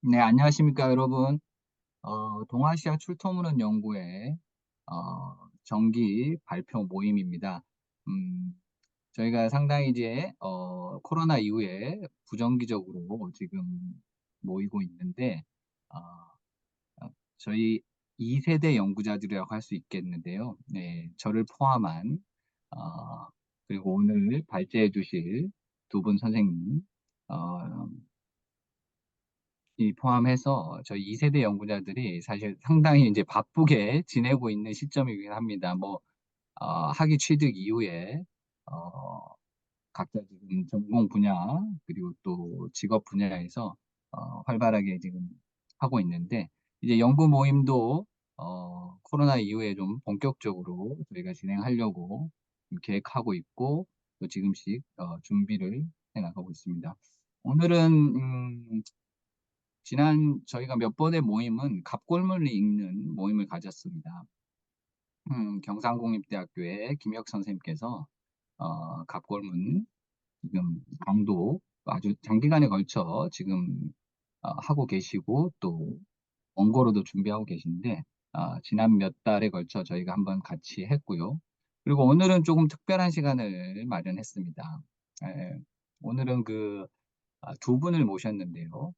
네, 안녕하십니까, 여러분. 동아시아 출토문헌 연구회 정기 발표 모임입니다. 음, 저희가 상당히 이제 코로나 이후에 부정기적으로 지금 모이고 있는데, 어, 저희 2세대 연구자들이라고 할 수 있겠는데요. 네, 저를 포함한 어, 그리고 오늘 발제해 주실 두 분 선생님, 어, 이 포함해서 저희 2세대 연구자들이 사실 상당히 이제 바쁘게 지내고 있는 시점이긴 합니다. 뭐, 학위 취득 이후에, 어, 각자 지금 전공 분야, 그리고 또 직업 분야에서, 활발하게 지금 하고 있는데, 이제 연구 모임도, 코로나 이후에 좀 본격적으로 저희가 진행하려고 계획하고 있고, 또 지금씩, 준비를 해나가고 있습니다. 오늘은, 지난 저희가 몇 번의 모임은 갑골문을 읽는 모임을 가졌습니다. 경상국립대학교의 김혁 선생님께서 갑골문 지금 강도 아주 장기간에 걸쳐 지금 하고 계시고 또 원고로도 준비하고 계신데 지난 몇 달에 걸쳐 저희가 한번 같이 했고요. 그리고 오늘은 조금 특별한 시간을 마련했습니다. 에, 오늘은 두 분을 모셨는데요.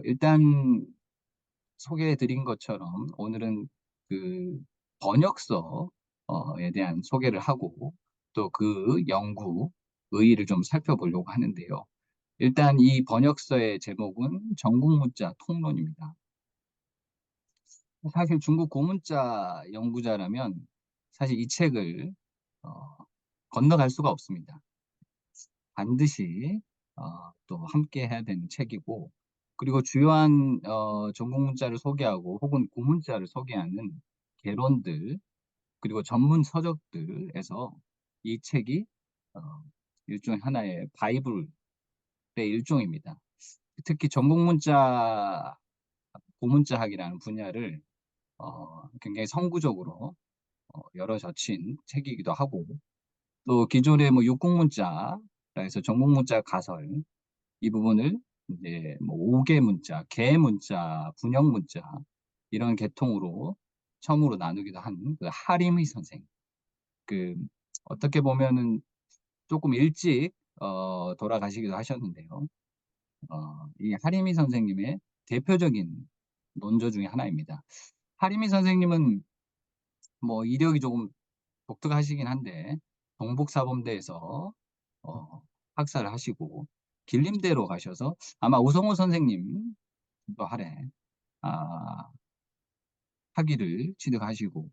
일단 소개해 드린 것처럼 오늘은 그 번역서에 대한 소개를 하고 또 그 연구 의의를 좀 살펴보려고 하는데요. 일단 이 번역서의 제목은 전국문자 통론입니다. 사실 중국 고문자 연구자라면 사실 이 책을 어, 건너갈 수가 없습니다. 반드시 또 함께 해야 되는 책이고 그리고 주요한 전공문자를 소개하고 혹은 고문자를 소개하는 개론들 그리고 전문 서적들에서 이 책이 어, 일종의 하나의 바이블의 일종입니다. 특히 전공문자 고문자학이라는 분야를 굉장히 선구적으로 열어젖힌 책이기도 하고 또 기존의 뭐 육국문자 그래서 전공문자 가설 이 부분을 이제 뭐 5개 문자, 개 문자, 분형 문자 이런 계통으로 처음으로 나누기도 한 그 하림의 선생. 그 어떻게 보면은 조금 일찍 돌아가시기도 하셨는데요. 이 하림이 선생님의 대표적인 논조 중에 하나입니다. 하림이 선생님은 뭐 이력이 조금 독특하시긴 한데 동북사범대에서 어, 학사를 하시고 길림대로 가셔서 아마 우성호 선생님도 하래 아, 학위를 취득하시고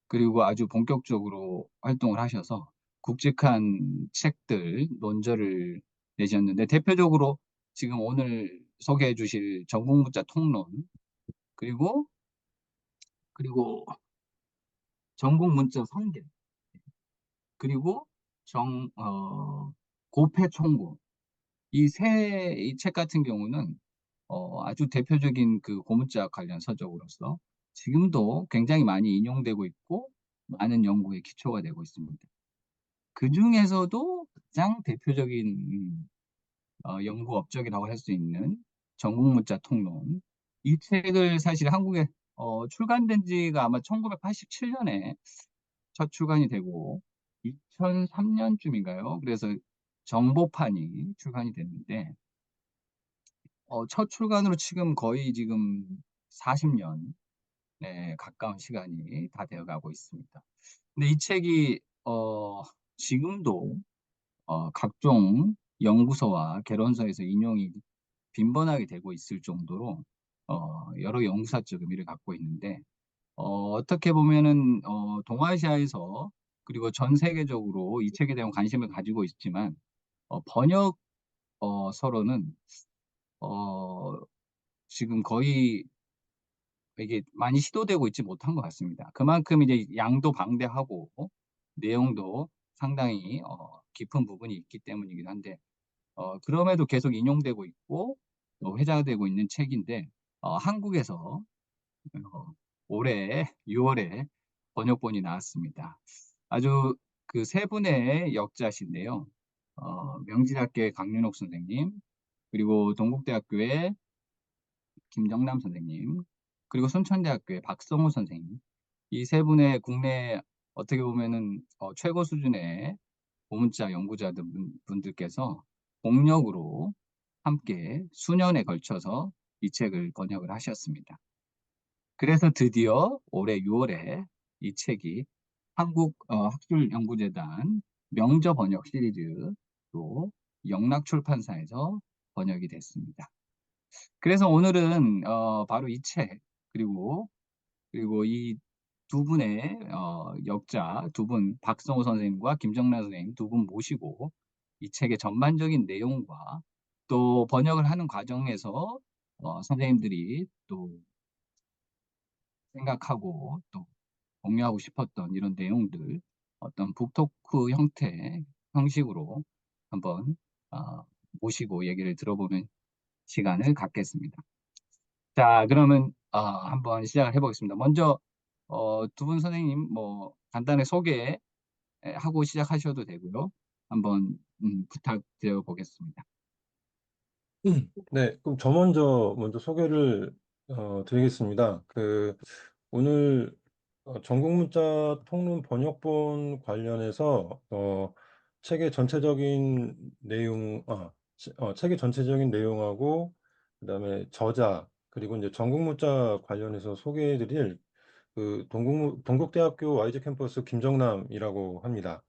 그리고 아주 본격적으로 활동을 하셔서 굵직한 책들 논저를 내셨는데 대표적으로 지금 오늘 소개해 주실 전국문자 통론 그리고 전국문자 성계 그리고 고패총고 이 책 같은 경우는 아주 대표적인 그 고문자 관련 서적으로서 지금도 굉장히 많이 인용되고 있고 많은 연구의 기초가 되고 있습니다. 그 중에서도 가장 대표적인 연구 업적이라고 할 수 있는 전국문자 통론. 이 책을 사실 한국에 출간된 지가 아마 1987년에 첫 출간이 되고 2003년쯤인가요? 그래서 정보판이 출간이 됐는데 첫 출간으로 지금 거의 지금 40년에 가까운 시간이 다 되어 가고 있습니다. 근데 이 책이 지금도 각종 연구서와 개론서에서 인용이 빈번하게 되고 있을 정도로 여러 연구사적 의미를 갖고 있는데 떻게 보면은 동아시아에서 그리고 전 세계적으로 이 책에 대한 관심을 가지고 있지만 번역 서로는 어, 지금 거의 이게 많이 시도되고 있지 못한 것 같습니다. 그만큼 이제 양도 방대하고 내용도 상당히 깊은 부분이 있기 때문이긴 한데 그럼에도 계속 인용되고 있고 또 회자되고 있는 책인데 한국에서 어, 올해 6월에 번역본이 나왔습니다. 아주 그 세 분의 역자신데요. 명지대학교의 강윤옥 선생님, 그리고 동국대학교의 김정남 선생님, 그리고 순천대학교의 박성호 선생님, 이 세 분의 국내 어떻게 보면은 최고 수준의 고문자 연구자들 분들께서 공력으로 함께 수년에 걸쳐서 이 책을 번역을 하셨습니다. 그래서 드디어 올해 6월에 이 책이 한국 학술연구재단 명저 번역 시리즈로 영락출판사에서 번역이 됐습니다. 그래서 오늘은 바로 이 책, 그리고 이 두 분의 역자 두 분, 박성호 선생님과 김정란 선생님 두 분 모시고 이 책의 전반적인 내용과 또 번역을 하는 과정에서 선생님들이 또 생각하고 또 공유하고 싶었던 이런 내용들, 어떤 북토크 형식으로 한번 모시고 얘기를 들어보는 시간을 갖겠습니다. 자, 그러면 한번 시작을 해보겠습니다. 먼저 두 분 선생님 뭐 간단히 소개하고 시작하셔도 되고요. 한번 부탁드려 보겠습니다. 네, 그럼 저 먼저 소개를 드리겠습니다. 오늘 전국문자 통론 번역본 관련해서 책의 전체적인 내용하고 그다음에 저자 그리고 이제 전국문자 관련해서 소개해드릴 동국대학교 YG 캠퍼스 김정남이라고 합니다.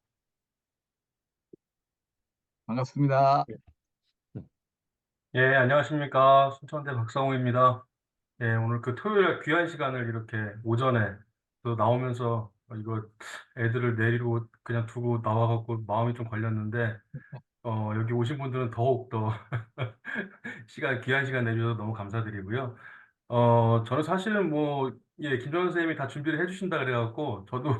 반갑습니다. 예. 음, 예, 안녕하십니까. 순천대 박성우입니다. 예, 오늘 그 토요일 귀한 시간을 이렇게 오전에 또 나오면서 이거 애들을 내리고 그냥 두고 나와갖고 마음이 좀 걸렸는데, 여기 오신 분들은 더욱 더 귀한 시간 내주셔서 너무 감사드리고요. 저는 사실은 뭐, 예, 김정은 선생님이 다 준비를 해주신다 그래갖고, 저도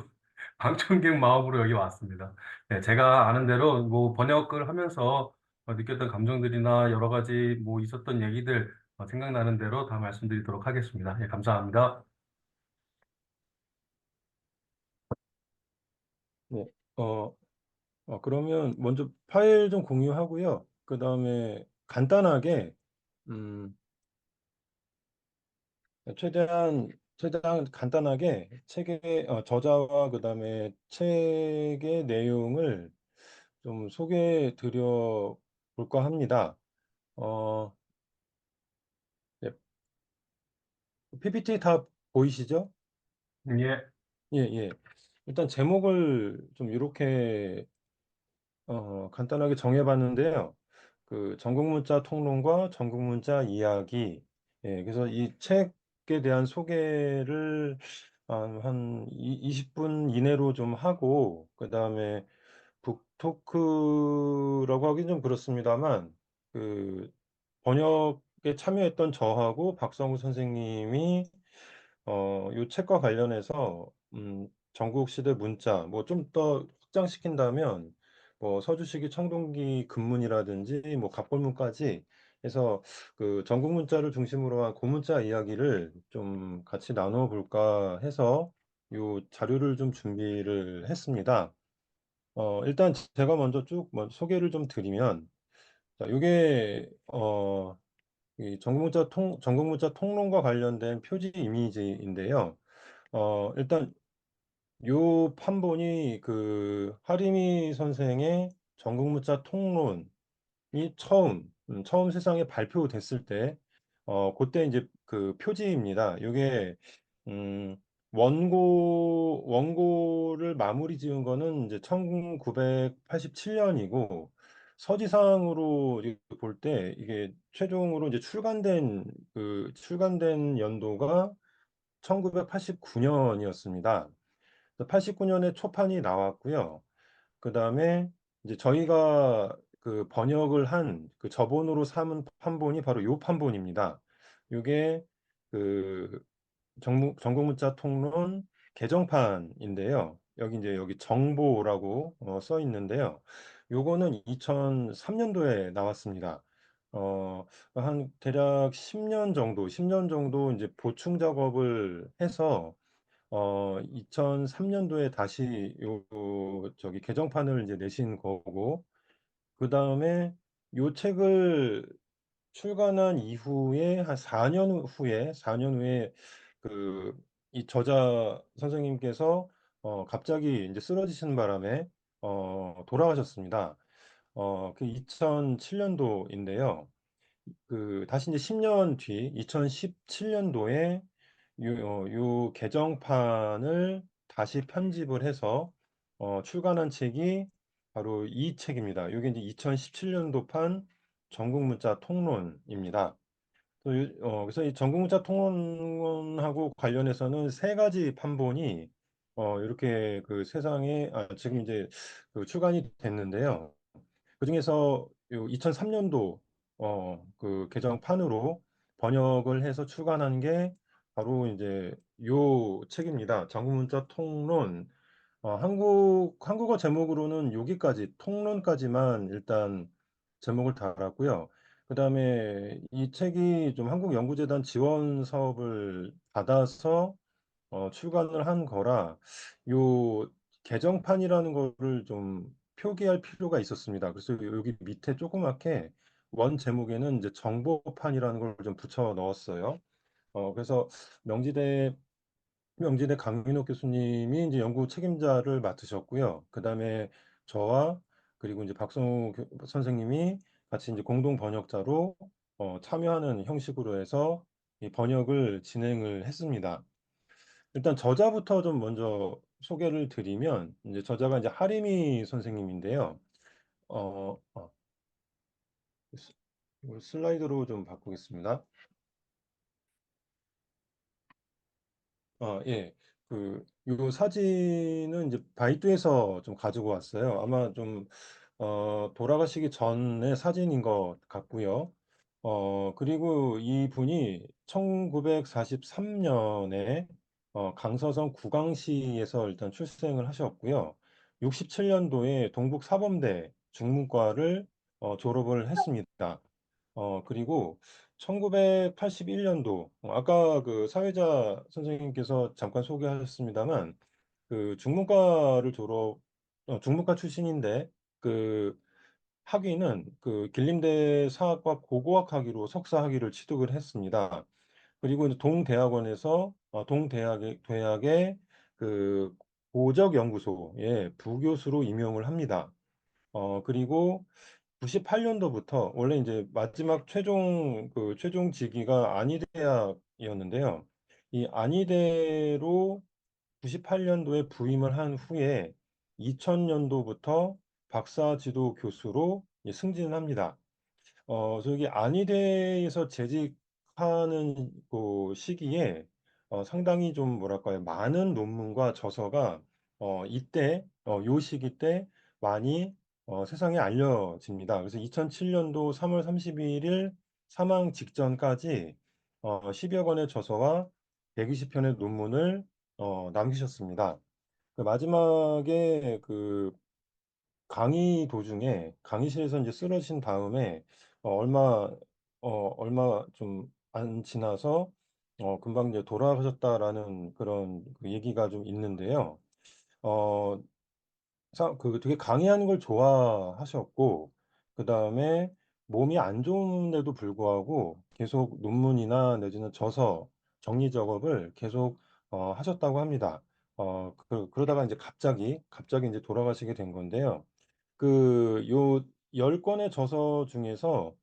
방청객 마음으로 여기 왔습니다. 네, 제가 아는 대로 뭐 번역을 하면서 느꼈던 감정들이나 여러 가지 뭐 있었던 얘기들 생각나는 대로 다 말씀드리도록 하겠습니다. 예, 감사합니다. 네. 어, 그러면 먼저 파일 좀 공유하고요. 그 다음에 간단하게, 음, 최대한 간단하게 책의 저자와 그 다음에 책의 내용을 좀 소개해 드려 볼까 합니다. 어, 네, PPT 다 보이시죠? 예, 예, 예. 일단 제목을 좀 이렇게 간단하게 정해봤는데요. 전국문자 통론과 전국문자 이야기. 예, 그래서 이 책에 대한 소개를 한 20분 이내로 좀 하고, 그 다음에 북토크라고 하긴 좀 그렇습니다만, 그 번역에 참여했던 저하고 박성우 선생님이 요 책과 관련해서 전국 시대 문자 뭐 좀 더 확장시킨다면 뭐 서주시기 청동기 금문이라든지 뭐 갑골문까지 해서 전국 문자를 중심으로 한 고문자 이야기를 좀 같이 나눠 볼까 해서 요 자료를 좀 준비를 했습니다. 일단 제가 먼저 소개를 좀 드리면, 자, 요게 이 전국문자 통론과 관련된 표지 이미지인데요. 일단 요 판본이 하리미 선생의 전국문자 통론이 처음 세상에 발표됐을 때, 그때 이제 그 표지입니다. 요게, 음, 원고를 마무리 지은 거는 이제 1987년이고, 서지상으로 볼 때 이게 최종으로 이제 출간된 연도가 1989년이었습니다. 89년에 초판이 나왔고요. 그다음에 이제 저희가 번역을 한 저본으로 삼은 판본이 바로 요 판본입니다. 요게 그 전국문자 통론 개정판인데요. 여기 정보라고 써 있는데요. 요거는 2003년도에 나왔습니다. 한 대략 10년 정도 이제 보충 작업을 해서 2003년도에 다시 저기 개정판을 이제 내신 거고, 그 다음에 요 책을 출간한 이후에 한 4년 후에 그 이 저자 선생님께서 갑자기 이제 쓰러지시는 바람에 돌아가셨습니다. 그 2007년도인데요. 다시 이제 10년 뒤 2017년도에 요 개정판을 다시 편집을 해서 출간한 책이 바로 이 책입니다. 요게 인제 2017년도판 전국문자 통론입니다. 그래서 이 전국문자 통론하고 관련해서는 세 가지 판본이 요렇게 세상에 지금 인제 출간이 됐는데요. 그중에서 요 2003 년도 개정판으로 번역을 해서 출간한 게 바로 인제 요 책입니다. 전국문자 통론. 한국어 제목으로는 여기까지 통론까지만 일단 제목을 달았고요. 그다음에 이 책이 좀 한국연구재단 지원 사업을 받아서 출간을 한 거라 요 개정판이라는 거를 좀 표기할 필요가 있었습니다. 그래서 여기 밑에 조그맣게 원 제목에는 이제 정보판이라는 걸 좀 붙여 넣었어요. 그래서 명지대 강민옥 교수님이 인제 연구 책임자를 맡으셨고요. 그다음에 저와 그리고 인제 박성우 선생님이 같이 인제 공동 번역자로 참여하는 형식으로 해서 이 번역을 진행을 했습니다. 일단 저자부터 좀 먼저 소개를 드리면 인제 저자가 인제 하림이 선생님인데요. 어 어 스 이걸 슬라이드로 좀 바꾸겠습니다. 예. 요 사진은 이제 바이두에서 좀 가지고 왔어요. 아마 좀 돌아가시기 전의 사진인 것 같고요. 그리고 이분이 1943 년에 강서성 구광시에서 일단 출생을 하셨고요. 67 년도에 동북 사범대 중문과를 졸업을 했습니다. 그리고 1981 년도, 아까 사회자 선생님께서 잠깐 소개하셨습니다만 중문과를 중문과 출신인데 그 학위는 길림대 사학과 고고학 학위로 석사 학위를 취득을 했습니다. 그리고 이제 동대학원에서 대학의 그 고적 연구소의 부교수로 임용을 합니다. 그리고 98 년도부터 원래 인제 마지막 최종 직위가 안의대학이었는데요. 이 안의대로 98 년도에 부임을 한 후에 2000 년도부터 박사 지도 교수로 승진을 합니다. 저기 안의대에서 재직하는 시기에 상당히 좀 뭐랄까요? 많은 논문과 저서가 이때 요 시기 때 많이 세상에 알려집니다. 그래서 2007 년도 3월 31일 사망 직전까지 10여 권의 저서와 120 편의 논문을 남기셨습니다. 마지막에 강의 도중에 강의실에서 인제 쓰러진 다음에 얼마 좀 안 지나서 금방 이제 돌아가셨다라는 그런 얘기가 좀 있는데요. 어 되게 강의하는 걸 좋아하셨고 그다음에 몸이 안 좋은데도 불구하고 계속 논문이나 내지는 저서 정리 작업을 계속 하셨다고 합니다. 그러다가 인제 갑자기 인제 돌아가시게 된 건데요. 요 10 권의 저서 중에서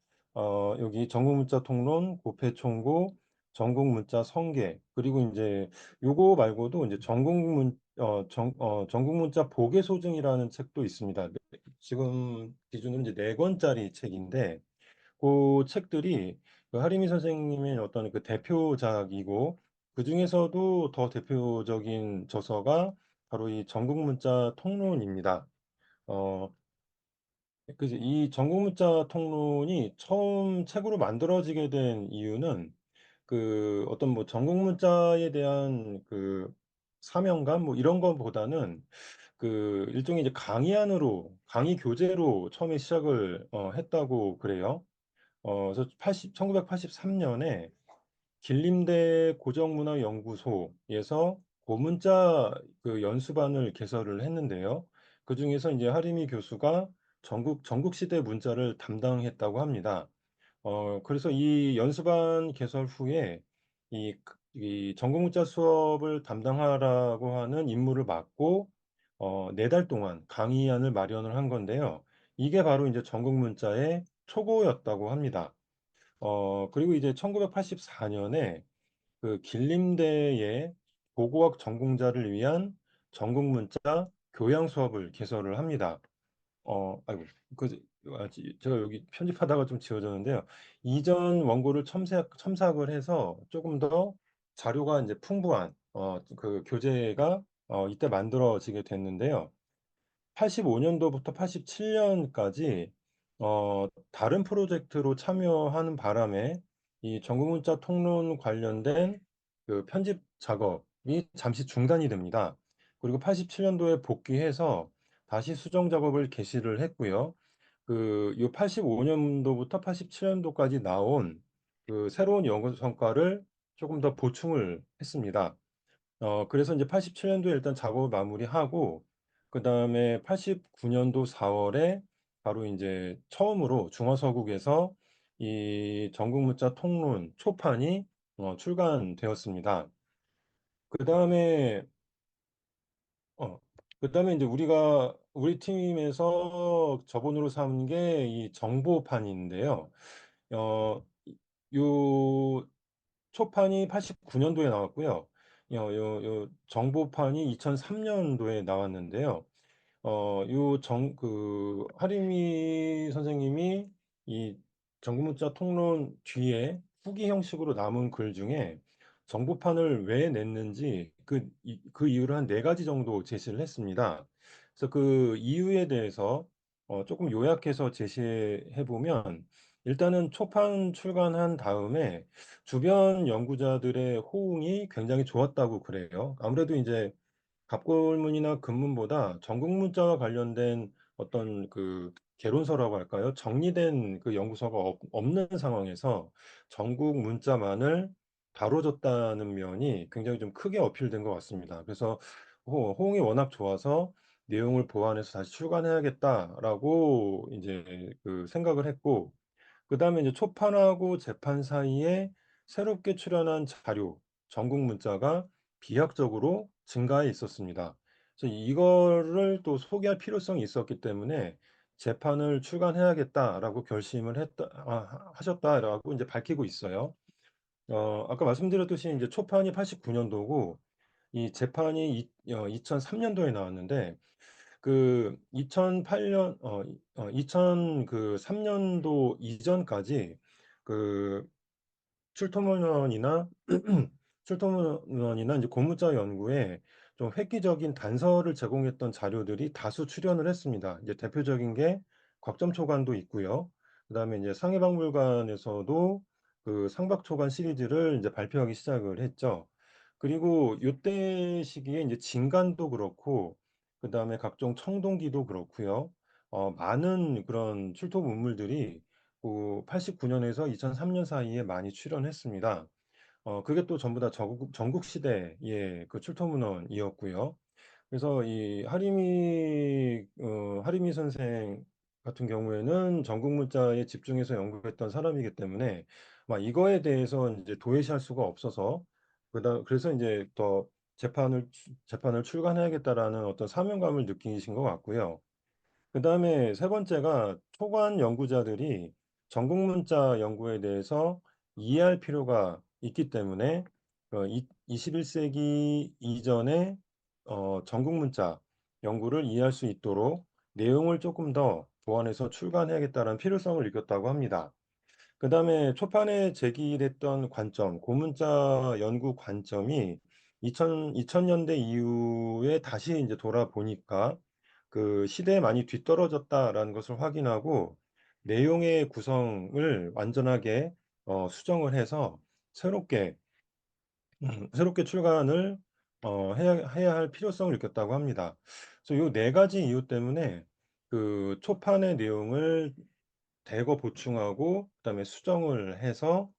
여기 전국문자 통론, 고패총고, 전국문자 성계 그리고 인제 요거 말고도 인제 전국문자 보계소증이라는 책도 있습니다. 지금 기준으로 이제 4 권짜리 책인데 고 책들이 하리미 선생님의 어떤 대표작이고 그중에서도 더 대표적인 저서가 바로 이 전국문자 통론입니다. 어 그지 이 전국문자 통론이 처음 책으로 만들어지게 된 이유는 어떤 뭐 전국문자에 대한 사명감 뭐 이런 거보다는 일종의 이제 강의 교재로 처음에 시작을 했다고 그래요. 그래서 1983 년에 길림대 고정문화연구소에서 고문자 연수반을 개설을 했는데요. 그중에서 인제 하리미 교수가 전국시대 문자를 담당했다고 합니다. 그래서 이 연수반 개설 후에 이 전공문자 수업을 담당하라고 하는 임무를 맡고 4달 동안 강의안을 마련을 한 건데요. 이게 바로 이제 전국문자의 초고였다고 합니다. 그리고 이제 1984 년에 그 길림대의 고고학 전공자를 위한 전국문자 교양 수업을 개설을 합니다. 아이고 그 제가 여기 편집하다가 좀 지워졌는데요. 이전 원고를 첨삭을 해서 조금 더 자료가 이제 풍부한 그 교재가 이때 만들어지게 됐는데요. 85 년도부터 87 년까지 다른 프로젝트로 참여하는 바람에 이 전국문자 통론 관련된 그 편집 작업이 잠시 중단이 됩니다. 그리고 87 년도에 복귀해서 다시 수정 작업을 개시를 했고요. 요 85 년도부터 87 년도까지 나온 그 새로운 연구 성과를 조금 더 보충을 했습니다. 그래서 인제 87 년도에 일단 작업을 마무리하고 그다음에 89 년도 4 월에 바로 인제 처음으로 중화서국에서 이 전국문자 통론 초판이 출간되었습니다. 그다음에 어 그다음에 인제 우리 팀에서 저번으로 삼은 게 이 정보판인데요. 이 요 초판이 89 년도에 나왔고요. 요 정보판이 2003 년도에 나왔는데요. 요 하림이 선생님이 이 전국문자 통론 뒤에 후기 형식으로 남은 글 중에 정보판을 왜 냈는지 그 이유를 한 4 가지 정도 제시를 했습니다. 그래서 그 이유에 대해서 쪼끔 요약해서 제시해 보면 일단은 초판 출간한 다음에 주변 연구자들의 호응이 굉장히 좋았다고 그래요. 아무래도 인제 갑골문이나 근문보다 전국문자와 관련된 어떤 그 개론서라고 할까요? 정리된 그 연구서가 없는 상황에서 전국 문자만을 다뤄줬다는 면이 굉장히 좀 크게 어필된 것 같습니다. 그래서 호응이 워낙 좋아서 '내용을 보완해서 다시 출간해야겠다.'라고 인제 그 생각을 했고 그다음에 이제 초판하고 재판 사이에 새롭게 출연한 자료, 전국 문자가 비약적으로 증가해 있었습니다. 그래서 이거를 또 소개할 필요성이 있었기 때문에 "재판을 출간해야겠다."라고 결심을 하셨다라고 인제 밝히고 있어요. 아까 말씀드렸듯이 인제 초판이 89 년도고 이 재판이 2003 년도에 나왔는데 그 2008년 2003 년도 이전까지 그 출토문헌이나 출토문헌이나 이제 고무자 연구에 좀 획기적인 단서를 제공했던 자료들이 다수 출연을 했습니다. 이제 대표적인 게 곽점초관도 있고요. 그다음에 이제 상해박물관에서도 그 상박초관 시리즈를 이제 발표하기 시작을 했죠. 그리고 요때 시기에 이제 진간도 그렇고 그다음에 각종 청동기도 그렇고요. 많은 그런 출토 문물들이 89 년에서 2003년 사이에 많이 출연했습니다. 그게 또 전부 다 전국 시대의 그 출토 문헌이었고요. 그래서 이 하리미 선생 같은 경우에는 전국 문자에 집중해서 연구했던 사람이기 때문에 이거에 대해서 인제 도외시할 수가 없어서 그래서 인제 더 '재판을 출간해야겠다.'라는 어떤 사명감을 느끼신 것 같고요. 그다음에 세 번째가 초관 연구자들이 전국 문자 연구에 대해서 이해할 필요가 있기 때문에 이 21 세기 이전의 전국 문자 연구를 이해할 수 있도록 내용을 쪼끔 더 보완해서 출간해야겠다는 필요성을 느꼈다고 합니다. 그다음에 초판에 제기됐던 관점, 고문자 연구 관점이 2000 년대 이후에 다시 인제 돌아보니까 그 '시대에 많이 뒤떨어졌다.'라는 것을 확인하고 내용의 구성을 완전하게 수정을 해서 새롭게 새롭게 출간을 해야 할 필요성을 느꼈다고 합니다. 그래서 요 4 가지 이유 때문에 그 초판의 내용을 대거 보충하고 그다음에 수정을 해서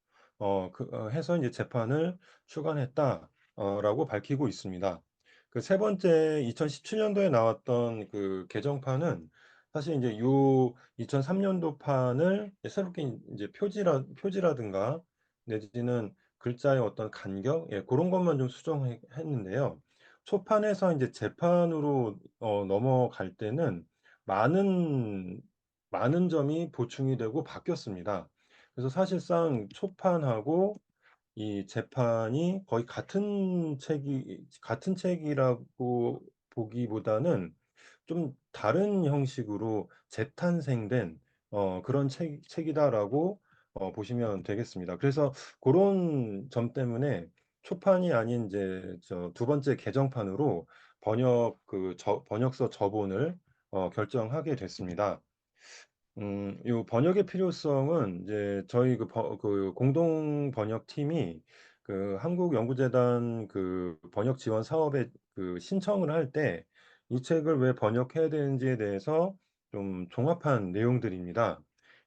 해서 인제 "재판을 출간했다." 라고 밝히고 있습니다. 그 세 번째 2017 년도에 나왔던 그 개정판은 사실 이제 요 2003년도판을 새롭게 이제 표지라든가 내지는 글자의 어떤 간격, 그런 것만 좀 수정했는데요. 초판에서 이제 재판으로 넘어갈 때는 많은 많은 점이 보충이 되고 바뀌었습니다. 그래서 사실상 초판하고 이 재판이 거의 같은 책이라고 보기보다는 좀 다른 형식으로 재탄생된 그런 책이다라고 보시면 되겠습니다. 그래서 고런 점 때문에 초판이 아닌 이제 두 번째 개정판으로 번역서 저본을 결정하게 됐습니다. 요 번역의 필요성은 이제 저희 그 공동 번역팀이 그 한국연구재단 그 번역 지원 사업에 그 신청을 할 때 이 책을 왜 번역해야 되는지에 대해서 좀 종합한 내용들입니다.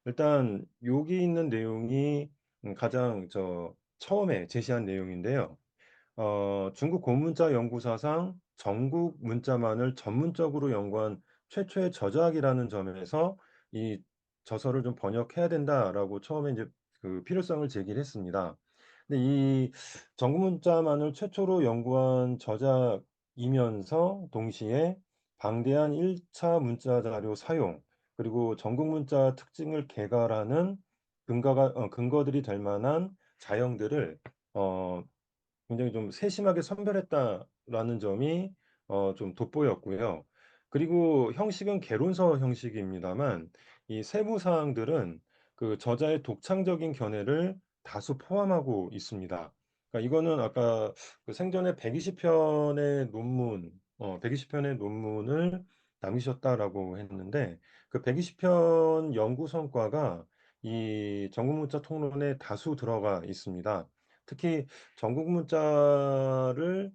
일단 여기 있는 내용이 가장 처음에 제시한 내용인데요. 중국 고문자 연구사상 전국 문자만을 전문적으로 연구한 최초의 저작이라는 점에서 이 저서를 좀 번역해야 된다라고 처음에 이제 그 필요성을 제기를 했습니다. 근데 이 전국 문자만을 최초로 연구한 저작이면서 동시에 방대한 1차 문자 자료 사용, 그리고 전국 문자 특징을 개괄하는 근거들이 될 만한 자형들을 어 굉장히 좀 세심하게 선별했다라는 점이 좀 돋보였고요. 그리고 형식은 개론서 형식입니다만 이 세부 사항들은 그 저자의 독창적인 견해를 다수 포함하고 있습니다. 그러니까 이거는 아까 그 생전에 120 편의 논문 120 편의 논문을 남기셨다라고 했는데 그 120편 연구 성과가 이 전국문자 통론에 다수 들어가 있습니다. 특히 전국 문자를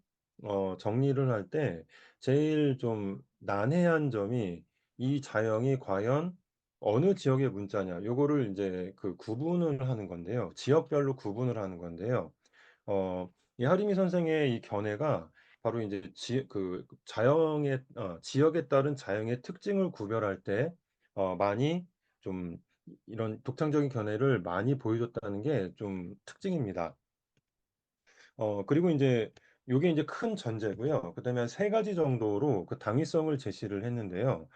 정리를 할 때 제일 좀 난해한 점이 이 자형이 과연 어느 지역의 문자냐 요거를 인제 그 구분을 하는 건데요. 지역별로 구분을 하는 건데요. 이 하리미 선생의 이 견해가 바로 인제 자형의 지역에 따른 자형의 특징을 구별할 때 많이 좀 이런 독창적인 견해를 많이 보여줬다는 게 좀 특징입니다. 그리고 인제 요게 인제 큰 전제고요. 그다음에 한 3 가지 정도로 그 당위성을 제시를 했는데요.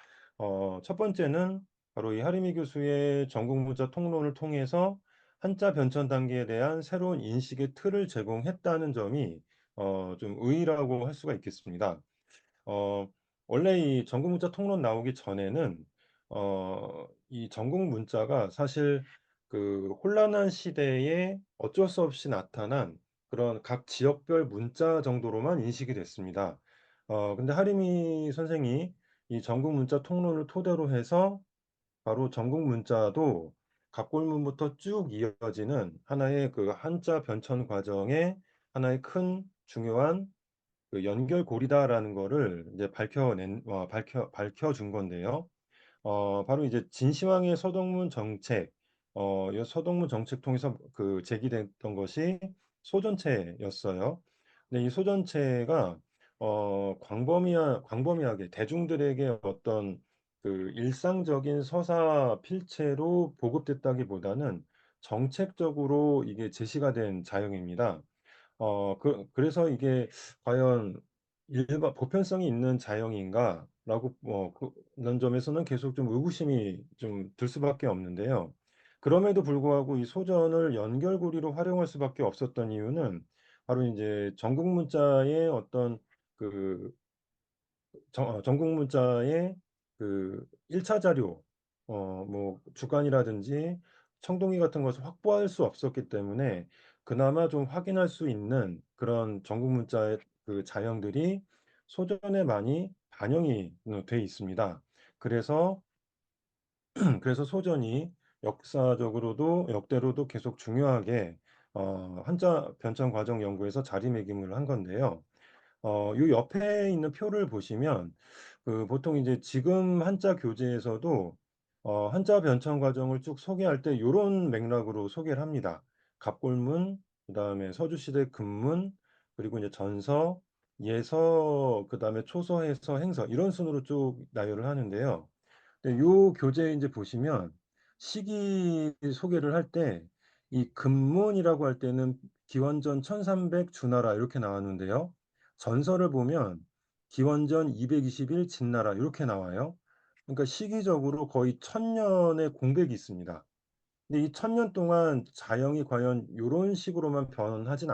첫 번째는 바로 이 하리미 교수의 전국문자 통론을 통해서 한자 변천 단계에 대한 새로운 인식의 틀을 제공했다는 점이 좀 의의라고 할 수가 있겠습니다. 어 원래 이 전국 문자 통론 나오기 전에는 이 전국 문자가 사실 그 혼란한 시대에 어쩔 수 없이 나타난 그런 각 지역별 문자 정도로만 인식이 됐습니다. 근데 하리미 선생이 이 전국 문자 통론을 토대로 해서 바로 전국 문자도 갑골문부터 쭉 이어지는 하나의 그 한자 변천 과정의 하나의 큰 중요한 그 연결고리다라는 거를 이제 밝혀준 건데요. 바로 이제 진시황의 서동문 정책, 이 서동문 정책 통해서 그 제기됐던 것이 소전체였어요. 근데 이 소전체가 광범위하게 대중들에게 어떤 그 일상적인 서사 필체로 보급됐다기보다는 정책적으로 이게 제시가 된 자형입니다. 그래서 이게 과연 일반 보편성이 있는 자형인가라고 그런 점에서는 계속 좀 의구심이 좀 들 수밖에 없는데요. 그럼에도 불구하고 이 소전을 연결고리로 활용할 수밖에 없었던 이유는 바로 인제 전국 문자의 어떤 그 전국 문자의 그 1차 자료 뭐 주간이라든지 청동기 같은 것을 확보할 수 없었기 때문에 그나마 좀 확인할 수 있는 그런 전국 문자의 그 자형들이 소전에 많이 반영이 돼 있습니다. 그래서 그래서 소전이 역사적으로도 역대로도 계속 중요하게 한자 변천 과정 연구에서 자리매김을 한 건데요. 요 옆에 있는 표를 보시면 그 보통 이제 지금 한자 교재에서도 한자 변천 과정을 쭉 소개할 때 요런 맥락으로 소개를 합니다. 갑골문, 그다음에 서주시대 금문, 그리고 이제 전서, 예서, 그다음에 초서, 해서, 행서 이런 순으로 쭉 나열을 하는데요. 요 교재 이제 보시면 시기 소개를 할 때 이 금문이라고 할 때는 기원전 1300 주나라 이렇게 나왔는데요. 전설을 보면 기원전 221 진나라 이렇게 나와요. 그러니까 시기적으로 거의 1000년의 공백이 있습니다. 근데 이 1000년 동안 자연이 과연 요런 식으로만 변하진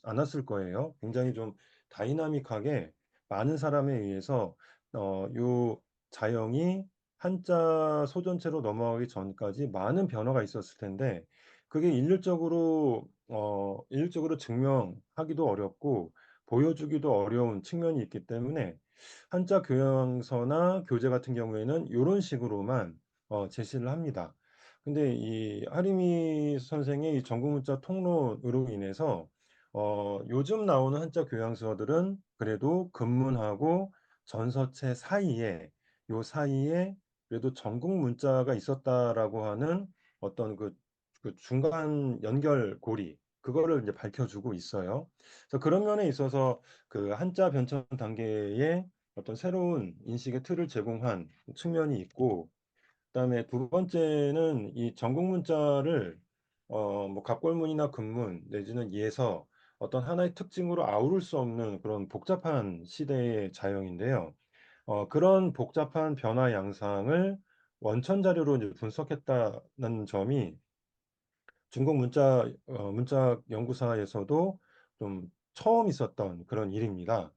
않았을 거예요. 굉장히 좀 다이나믹하게 많은 사람에 의해서 요 자연이 한자 소전체로 넘어가기 전까지 많은 변화가 있었을 텐데 그게 일률적으로 증명하기도 어렵고 보여주기도 어려운 측면이 있기 때문에 한자 교양서나 교재 같은 경우에는 요런 식으로만 제시를 합니다. 근데 이 하리미 선생의 이 전국문자 통론으로 인해서 요즘 나오는 한자 교양서들은 그래도 금문하고 전서체 사이에 요 사이에 그래도 전국 문자가 있었다라고 하는 어떤 그 중간 연결고리 그거를 이제 밝혀주고 있어요. 그래서 그런 면에 있어서 그 한자 변천 단계에 어떤 새로운 인식의 틀을 제공한 측면이 있고 그다음에 두 번째는 이 전국 문자를 뭐 갑골문이나 금문 내지는 예서 어떤 하나의 특징으로 아우를 수 없는 그런 복잡한 시대의 자영인데요. 그런 복잡한 변화 양상을 원천 자료로 이제 분석했다는 점이 중국 문자 연구사에서도 좀 처음 있었던 그런 일입니다.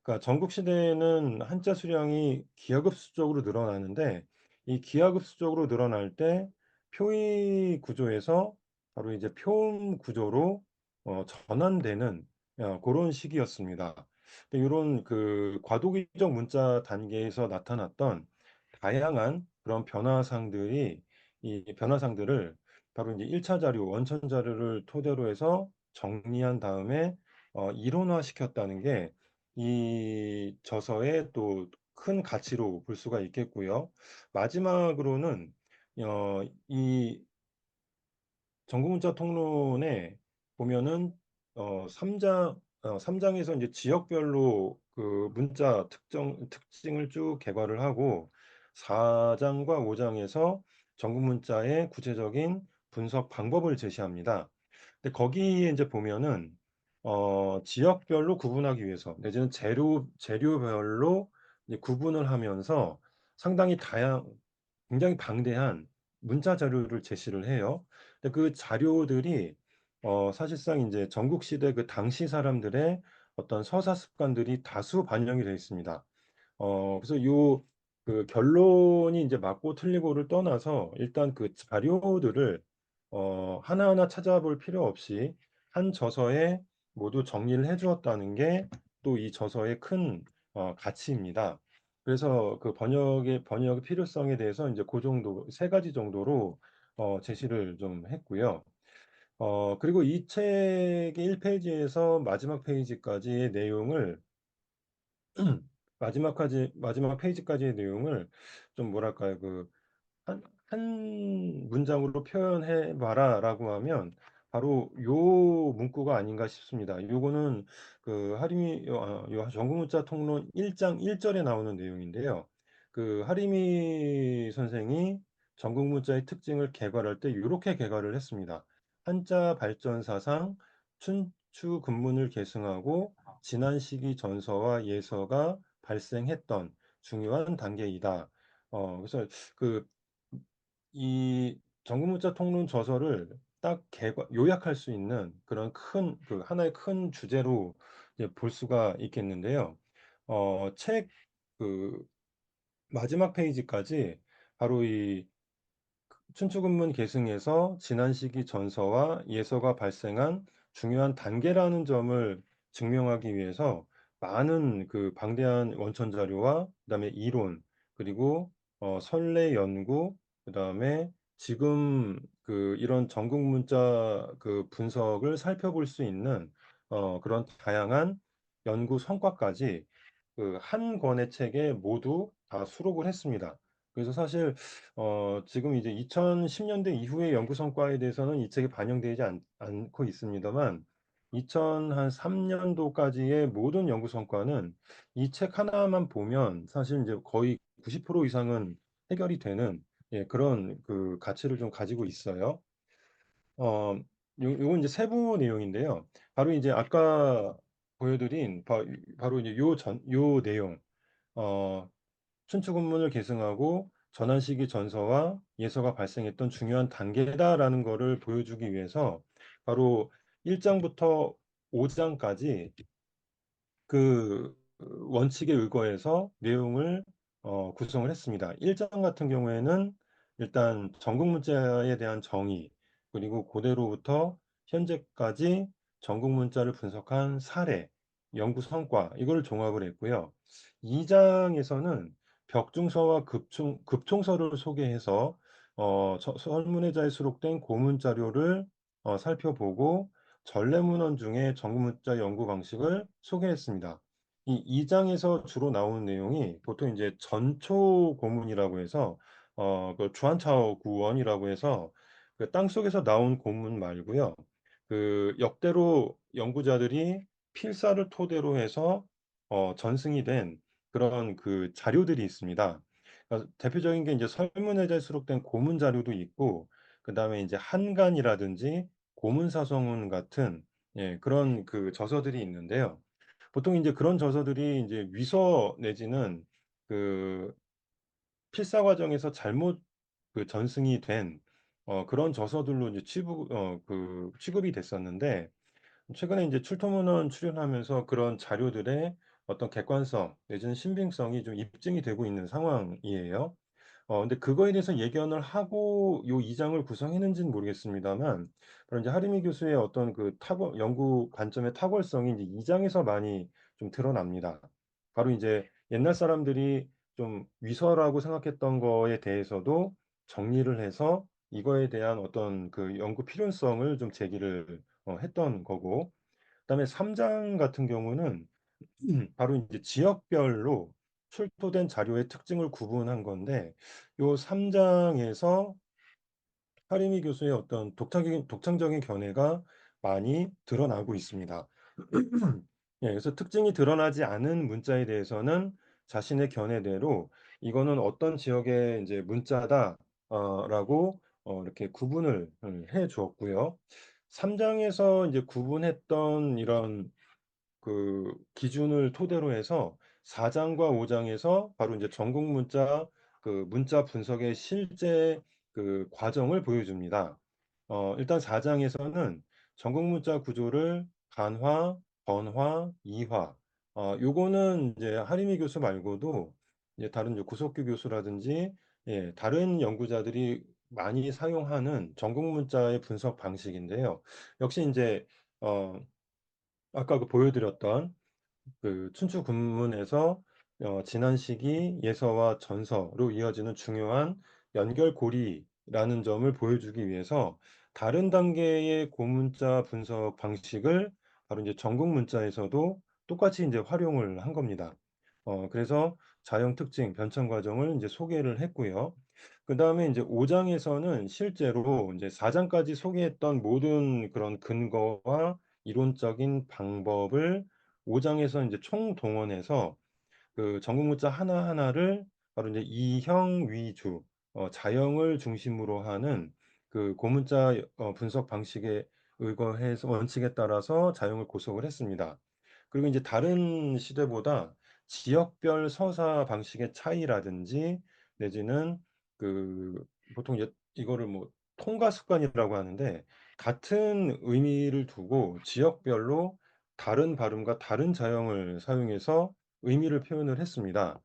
그러니까 전국 시대에는 한자 수량이 기하급수적으로 늘어나는데 이 기하급수적으로 늘어날 때 표의 구조에서 바로 이제 표음 구조로 전환되는 고런 시기였습니다. 근데 요런 그 과도기적 문자 단계에서 나타났던 다양한 그런 변화상들이 이 변화상들을 바로 이제 1차 자료, 원천 자료를 토대로 해서 정리한 다음에 이론화시켰다는 게 이 저서의 또 큰 가치로 볼 수가 있겠고요. 마지막으로는 이 전국문자 통론에 보면은 3장에서 이제 지역별로 그 문자 특징을 쭉 개괄을 하고 4 장과 5 장에서 전국 문자의 구체적인 분석 방법을 제시합니다. 근데 거기에 인제 보면은 지역별로 구분하기 위해서 내지는 재료별로 이제 구분을 하면서 상당히 굉장히 방대한 문자 자료를 제시를 해요. 근데 그 자료들이 사실상 인제 전국 시대 그 당시 사람들의 어떤 서사 습관들이 다수 반영이 되어 있습니다. 그래서 그 결론이 인제 맞고 틀리고를 떠나서 일단 그 자료들을 하나하나 찾아볼 필요 없이 한 저서에 모두 정리를 해 주었다는 게 또 이 저서의 큰 가치입니다. 그래서 그 번역의 필요성에 대해서 인제 고 정도 3 가지 정도로 제시를 좀 했고요. 그리고 이 책의 1 페이지에서 마지막 페이지까지의 내용을 마지막 페이지까지의 내용을 좀 뭐랄까요? 한 문장으로 표현해 봐라라고 하면 바로 요 문구가 아닌가 싶습니다. 요거는 그 하리미 요 전국문자 통론 1장 1 절에 나오는 내용인데요. 그 하리미 선생이 전국문자의 특징을 개괄할 때 요렇게 개괄을 했습니다. "한자 발전 사상, 춘추 금문을 계승하고 지난 시기 전서와 예서가 발생했던 중요한 단계이다." 그래서 그 이 전국문자 통론 저서를 딱 요약할 수 있는 그런 하나의 큰 주제로 이제 볼 수가 있겠는데요. 책 그 마지막 페이지까지 바로 이 춘추군문 계승에서 지난 시기 전서와 예서가 발생한 중요한 단계라는 점을 증명하기 위해서 많은 그 방대한 원천 자료와 그다음에 이론 그리고 선례 연구 그다음에 지금 이런 전국 문자 그 분석을 살펴볼 수 있는 그런 다양한 연구 성과까지 그 한 권의 책에 모두 다 수록을 했습니다. 그래서 사실 지금 이제 2010 년대 이후의 연구 성과에 대해서는 이 책에 반영되지 않고 있습니다만 2003 년도까지의 모든 연구 성과는 이 책 하나만 보면 사실 인제 거의 90% 이상은 해결이 되는 그런 그 가치를 좀 가지고 있어요. 어 요건 이제 세부 내용인데요. 바로 이제 아까 보여드린 바로 이제 요 내용 어 춘추군문을 계승하고 전환시기 전서와 예서가 발생했던 중요한 단계다라는 거를 보여주기 위해서 바로 1 장부터 5 장까지 그 원칙에 의거해서 내용을 구성을 했습니다. 1장 같은 경우에는 일단 전국 문자에 대한 정의, 그리고 고대로부터 현재까지 전국 문자를 분석한 사례, 연구 성과 이거를 종합을 했고요. 2 장에서는 벽중서와 급총서를 소개해서 설문회자에 수록된 고문 자료를 살펴보고 전래문헌 중에 전국문자 연구 방식을 소개했습니다. 이 2 장에서 주로 나오는 내용이 보통 인제 전초 고문이라고 해서 그 주안차오 구원이라고 해서 그 땅속에서 나온 고문 말고요. 그 역대로 연구자들이 필사를 토대로 해서 전승이 된 그런 그 자료들이 있습니다. 대표적인 게 인제 설문회자에 수록된 고문 자료도 있고, 그다음에 인제 한간이라든지 고문사성운 같은 그런 그 저서들이 있는데요. 보통 인제 그런 저서들이 인제 위서 내지는 그 필사 과정에서 잘못 그 전승이 된 그런 저서들로 이제 취급이 됐었는데, 최근에 인제 출토문헌 출연하면서 그런 자료들의 어떤 객관성 내지는 신빙성이 좀 입증이 되고 있는 상황이에요. 근데 그거에 대해서 예견을 하고 요 2 장을 구성했는지는 모르겠습니다만, 그런 이제 하리미 교수의 어떤 그 연구 관점의 탁월성이 이제 2 장에서 많이 좀 드러납니다. 바로 이제 옛날 사람들이 좀 위서라고 생각했던 거에 대해서도 정리를 해서 이거에 대한 어떤 그 연구 필요성을 좀 제기를 했던 거고, 그다음에 3장 같은 경우는 바로 인제 지역별로 출토된 자료의 특징을 구분한 건데, 요 3 장에서 하리미 교수의 어떤 독창적인 견해가 많이 드러나고 있습니다. 그래서 특징이 드러나지 않은 문자에 대해서는 자신의 견해대로 이거는 어떤 지역의 인제 문자다 라고 이렇게 구분을 해 주었고요. 3 장에서 인제 구분했던 이런 그 기준을 토대로 해서 4 장과 5 장에서 바로 인제 전국 문자 그 문자 분석의 실제 그 과정을 보여줍니다. 일단 4 장에서는 전국 문자 구조를 간화, 번화, 이화, 요거는 인제 하리미 교수 말고도 이제 다른 이제 구석규 교수라든지 다른 연구자들이 많이 사용하는 전국 문자의 분석 방식인데요. 역시 인제 어 아까 그 보여 드렸던 그 춘추 군문에서 지난 시기 예서와 전서로 이어지는 중요한 연결고리라는 점을 보여주기 위해서 다른 단계의 고문자 분석 방식을 바로 이제 전국 문자에서도 똑같이 인제 활용을 한 겁니다. 그래서 자형 특징, 변천 과정을 인제 소개를 했고요. 그다음에 인제 5 장에서는 실제로 인제 4 장까지 소개했던 모든 그런 근거와 이론적인 방법을 5 장에서 인제 총동원해서 그 전국문자 하나하나를 바로 인제 이형 위주 자형을 중심으로 하는 그 고문자 분석 방식에 의거해서 원칙에 따라서 자형을 구성을 했습니다. 그리고 인제 다른 시대보다 지역별 서사 방식의 차이라든지 내지는 그 보통 이제 이거를 뭐 통가 습관이라고 하는데, 같은 의미를 두고 지역별로 다른 발음과 다른 자형을 사용해서 의미를 표현을 했습니다.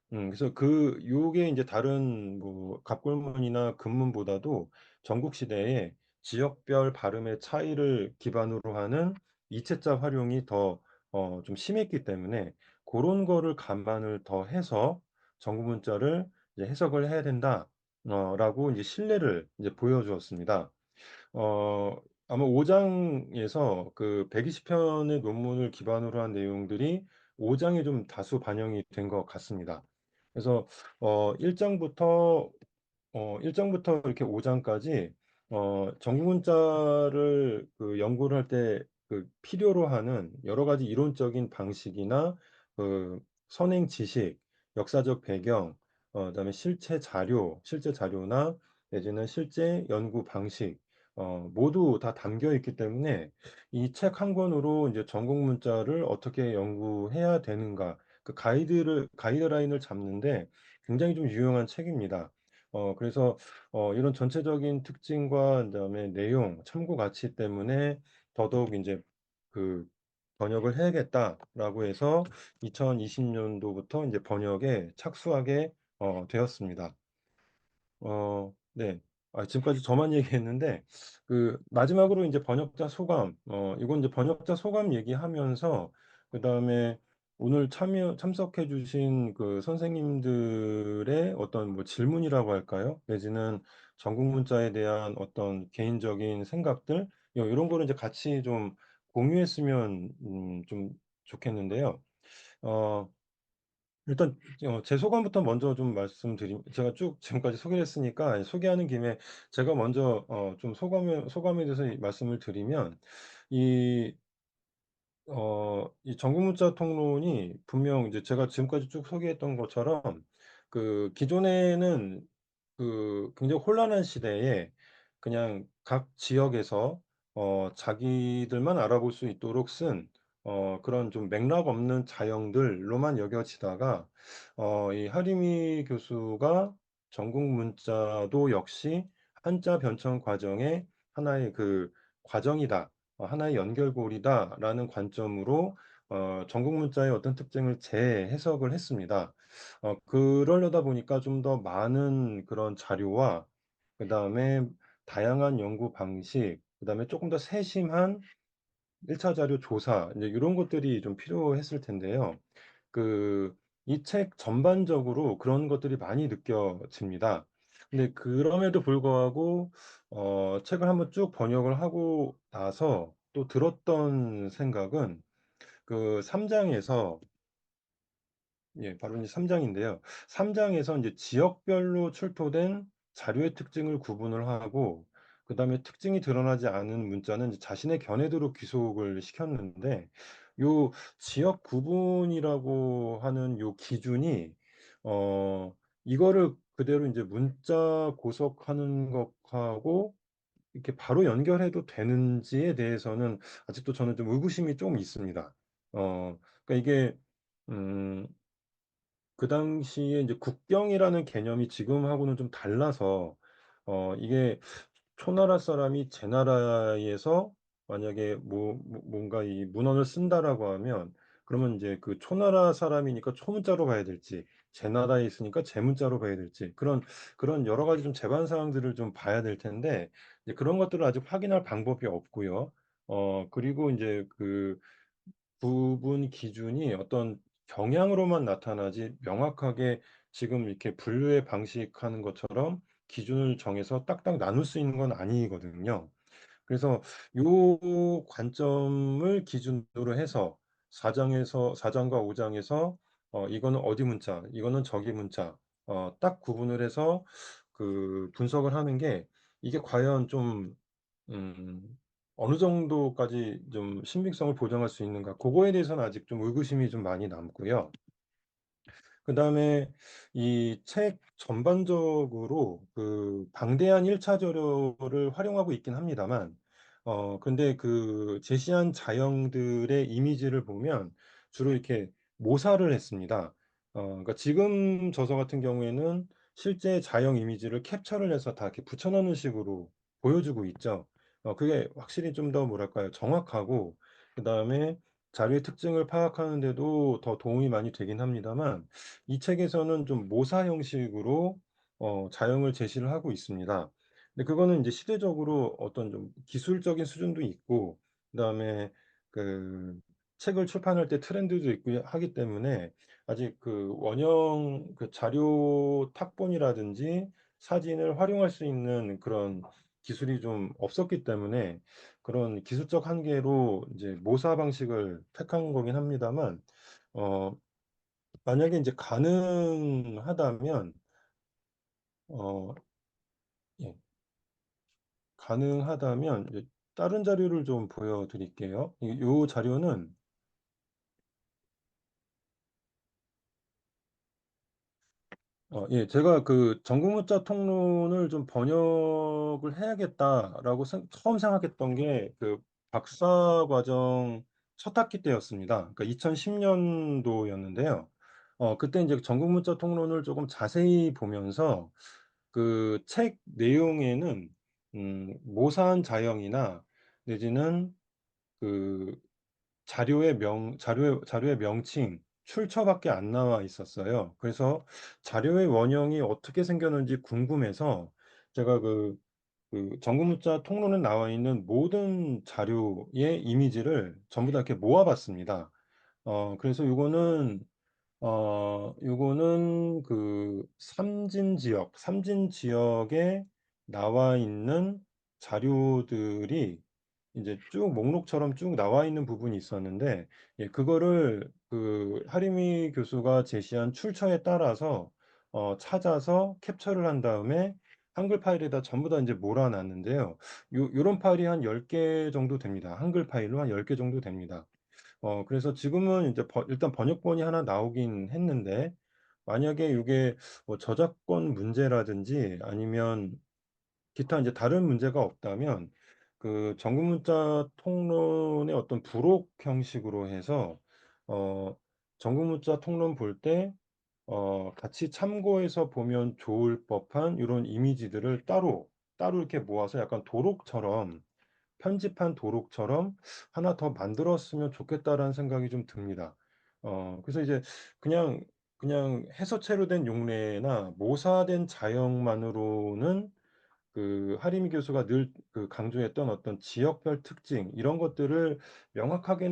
그래서 요게 인제 다른 뭐 갑골문이나 금문보다도 전국 시대에 지역별 발음의 차이를 기반으로 하는 이체자 활용이 더 좀 심했기 때문에 고런 거를 감안을 더 해서 전국 문자를 이제 해석을 해야 된다 라고 인제 신뢰를 이제 보여 주었습니다. 어 아마 5 장에서 그 120 편의 논문을 기반으로 한 내용들이 5 장에 좀 다수 반영이 된 것 같습니다. 그래서 1 장부터 1 장부터 이렇게 5 장까지 전국 문자를 그 연구를 할 때 그 필요로 하는 여러 가지 이론적인 방식이나 그 선행 지식, 역사적 배경, 그다음에 실제 자료나 내지는 실제 연구 방식 모두 다 담겨 있기 때문에 이 책 한 권으로 이제 전공 문자를 어떻게 연구해야 되는가 그 가이드라인을 잡는데 굉장히 좀 유용한 책입니다. 그래서 이런 전체적인 특징과 그다음에 내용, 참고 가치 때문에 더더욱 인제 그 '번역을 해야겠다.'라고 해서 2020 년도부터 인제 번역에 착수하게 되었습니다. 네. 지금까지 저만 얘기했는데 마지막으로 인제 번역자 소감 이건 이제 번역자 소감 얘기하면서 그다음에 오늘 참석해 주신 그 선생님들의 어떤 뭐 질문이라고 할까요? 내지는 전국 문자에 대한 어떤 개인적인 생각들 요런 거를 이제 같이 좀 공유했으면 좀 좋겠는데요. 어 일단 제 소감부터 먼저 좀 제가 쭉 지금까지 소개를 했으니까 소개하는 김에 제가 먼저 좀 소감에 대해서 말씀을 드리면 이 이 전국문자 통론이 분명 이제 제가 지금까지 쭉 소개했던 것처럼 기존에는 굉장히 혼란한 시대에 그냥 각 지역에서 자기들만 알아볼 수 있도록 쓴 그런 좀 맥락 없는 자형들로만 여겨지다가 이 하리미 교수가 전국 문자도 역시 한자 변청 과정의 하나의 과정이다. '하나의 연결고리다.'라는 관점으로 전국 문자의 어떤 특징을 재해석을 했습니다. 그러려다 보니까 좀 더 많은 그런 자료와 그다음에 다양한 연구 방식 그다음에 쪼끔 더 세심한 1차 자료 조사 인제 요런 것들이 좀 필요했을 텐데요. 그 이 책 전반적으로 그런 것들이 많이 느껴집니다. 근데 그럼에도 불구하고 책을 한번 쭉 번역을 하고 나서 또 들었던 생각은 3 장에서 바로 이제 3 장인데요. 3 장에서 인제 지역별로 출토된 자료의 특징을 구분을 하고 그다음에 특징이 드러나지 않은 문자는 이제 자신의 견해대로 귀속을 시켰는데 요 지역 구분이라고 하는 요 기준이 어 이거를 그대로 인제 문자 고속하는 것하고 이렇게 바로 연결해도 되는지에 대해서는 아직도 저는 좀 의구심이 좀 있습니다. 그러니까 이게 음 그 당시에 인제 국경이라는 개념이 지금하고는 좀 달라서 이게 초나라 사람이 제 나라에서 만약에 뭔가 이 문헌을 쓴다라고 하면 그러면 인제 초나라 사람이니까 초문자로 봐야 될지 제 나라에 있으니까 제 문자로 봐야 될지 그런 여러 가지 좀 제반 사항들을 좀 봐야 될 텐데 이제 그런 것들을 아직 확인할 방법이 없고요. 그리고 인제 구분 기준이 어떤 경향으로만 나타나지 명확하게 지금 이렇게 분류의 방식하는 것처럼 기준을 정해서 딱딱 나눌 수 있는 건 아니거든요. 그래서 요 관점을 기준으로 해서 4 장과 5 장에서 이거는 어디 문자, 이거는 저기 문자 딱 구분을 해서 분석을 하는 게 이게 과연 좀 음 어느 정도까지 좀 신빙성을 보장할 수 있는가 고거에 대해서는 아직 좀 의구심이 좀 많이 남고요. 그다음에 이 책 전반적으로 방대한 1차 자료를 활용하고 있긴 합니다만 근데 제시한 자형들의 이미지를 보면 주로 이렇게 모사를 했습니다. 그러니까 지금 저서 같은 경우에는 실제 자형 이미지를 캡처를 해서 다 이렇게 붙여 넣는 식으로 보여주고 있죠. 그게 확실히 좀 더 뭐랄까요? 정확하고 그다음에 자료의 특징을 파악하는 데도 더 도움이 많이 되긴 합니다만 이 책에서는 좀 모사 형식으로 자형을 제시를 하고 있습니다. 근데 그거는 인제 시대적으로 어떤 좀 기술적인 수준도 있고 그다음에 그 책을 출판할 때 트렌드도 있고 하기 때문에 아직 원형 자료 탁본이라든지 사진을 활용할 수 있는 그런 기술이 좀 없었기 때문에 그런 기술적 한계로 이제 모사 방식을 택한 거긴 합니다만 어 만약에 인제 어 예 가능하다면 이제 다른 자료를 좀 보여 드릴게요. 요 자료는 예, 제가 그 전국문자 통론을 좀 번역을 해야겠다라고 처음 생각했던 게 그 박사 과정 첫 학기 때였습니다. 그러니까 2010년도였는데요. 그때 이제 전국문자 통론을 조금 자세히 보면서 그 책 내용에는 모사한 자형이나 내지는 그 자료의 명칭, 출처밖에 안 나와 있었어요. 그래서 자료의 원형이 어떻게 생겼는지 궁금해서 제가 전국문자 통론에 나와 있는 모든 자료의 이미지를 전부 다 이렇게 모아 봤습니다. 그래서 요거는 그 삼진 지역에 나와 있는 자료들이 인제 쭉 목록처럼 쭉 나와 있는 부분이 있었는데, 예, 그거를 그 하림이 교수가 제시한 출처에 따라서 찾아서 캡처를 한 다음에 한글 파일에다 전부 다 인제 몰아 놨는데요. 요런 파일이 한 10개 정도 됩니다. 한글 파일로 한 10개 정도 됩니다. 그래서 지금은 이제 일단 번역본이 하나 나오긴 했는데, 만약에 이게 뭐 저작권 문제라든지 아니면 기타 인제 다른 문제가 없다면 그 전국문자 통론의 어떤 부록 형식으로 해서 어 전국문자 통론 볼 때 같이 참고해서 보면 좋을 법한 요런 이미지들을 따로 이렇게 모아서 약간 도록처럼, 편집한 도록처럼 하나 더 만들었으면 좋겠다라는 생각이 좀 듭니다. 그래서 이제 그냥 해서체로 된 용례나 모사된 자형만으로는 그 하림이 교수가 늘 그 강조했던 어떤 지역별 특징, 이런 것들을 명확하게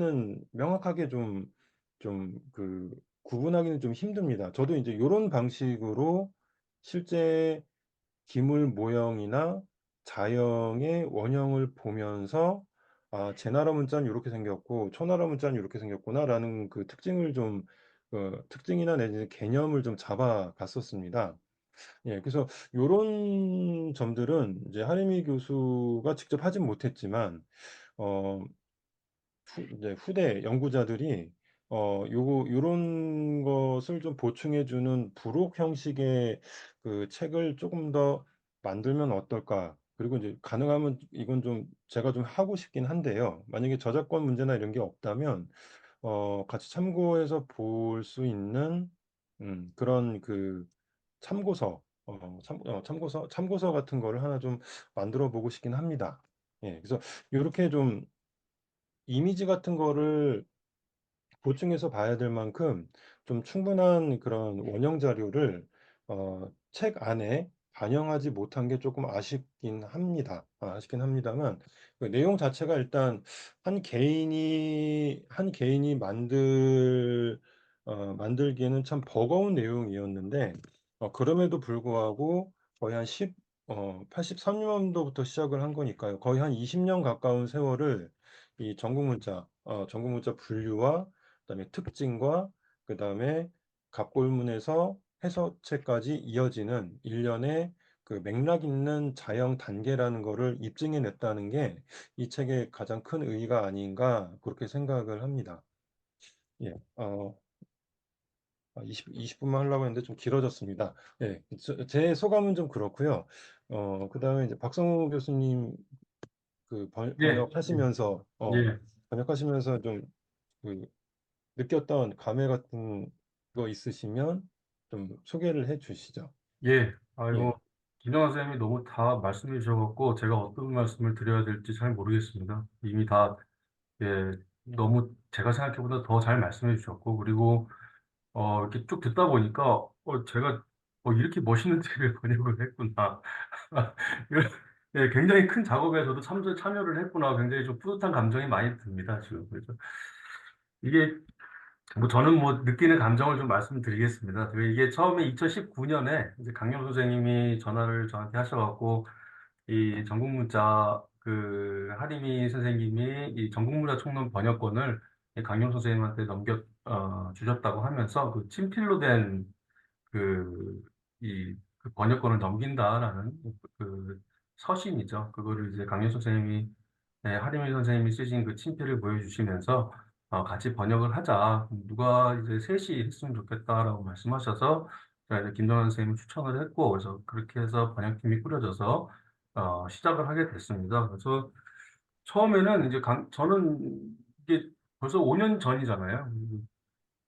구분하기는 좀 힘듭니다. 저도 인제 요런 방식으로 실제 기물 모형이나 자형의 원형을 보면서 '아, 제나라 문자는 요렇게 생겼고 초나라 문자는 요렇게 생겼구나.'라는 그 특징을 좀 특징이나 내지는 개념을 좀 잡아 갔었습니다. 예, 그래서 요런 점들은 이제 하림이 교수가 직접 하진 못했지만 어 이제 후대 연구자들이 요런 것을 좀 보충해 주는 부록 형식의 그 책을 쪼금 더 만들면 어떨까? 그리고 이제 가능하면 이건 좀 제가 좀 하고 싶긴 한데요. 만약에 저작권 문제나 이런 게 없다면 같이 참고해서 볼 수 있는 그런 그 참고서 같은 거를 하나 좀 만들어 보고 싶긴 합니다. 예. 그래서 요렇게 좀 이미지 같은 거를 보충해서 봐야 될 만큼 좀 충분한 그런 원형 자료를 책 안에 반영하지 못한 게 쪼끔 아쉽긴 합니다. 아쉽긴 합니다만, 그 내용 자체가 일단 한 개인이 만들기에는 참 버거운 내용이었는데, 그럼에도 불구하고 거의 한 83 년도부터 시작을 한 거니까요. 거의 한 20년 가까운 세월을 이 전국문자 분류와 그다음에 특징과 그다음에 갑골문에서 해서체까지 이어지는 일련의 그 맥락 있는 자형 단계라는 거를 입증해 냈다는 게 이 책의 가장 큰 의의가 아닌가, 그렇게 생각을 합니다. 예. 20 분만 하려고 했는데 좀 길어졌습니다. 예. 제 소감은 좀 그렇고요. 그다음에 이제 박성호 교수님 그 예, 예. 번역하시면서 좀 그 느꼈던 감회 같은 거 있으시면 좀 소개를 해 주시죠. 예. 예. 아이고, 김영환 선생님이 너무 다 말씀해 주셔갖고, 제가 어떤 말씀을 드려야 될지 잘 모르겠습니다. 이미 다, 예, 너무 제가 생각해보다 더 잘 말씀해 주셨고, 그리고, 이렇게 쭉 듣다 보니까, 제가, 이렇게 멋있는 책을 번역을 했구나. 이런, 예, 굉장히 큰 작업에 저도 참여를 했구나. 굉장히 좀 뿌듯한 감정이 많이 듭니다, 지금. 그래서 이게 뭐 저는 뭐 느끼는 감정을 좀 말씀드리겠습니다. 이게 처음에 2019년에 이제 강림 선생님이 전화를 저한테 하셔갖고 이 전국문자 그 하림이 선생님이 이 전국문자 총론 번역본을 이 강림 선생님한테 주셨다고 하면서 그 친필로 된 그, 그 번역본을 넘긴다라는 그 서신이죠. 그거를 이제 강림 선생님이, 네, 하리미 선생님이 쓰신 그 친필을 보여주시면서, 같이 번역을 하자. 누가 이제 셋이 했으면 좋겠다라고 말씀하셔서, 제가 이제 김정환 선생님을 추천을 했고, 그래서 그렇게 해서 번역팀이 꾸려져서 시작을 하게 됐습니다. 그래서 처음에는 이제 저는 이게 벌써 5년 전이잖아요.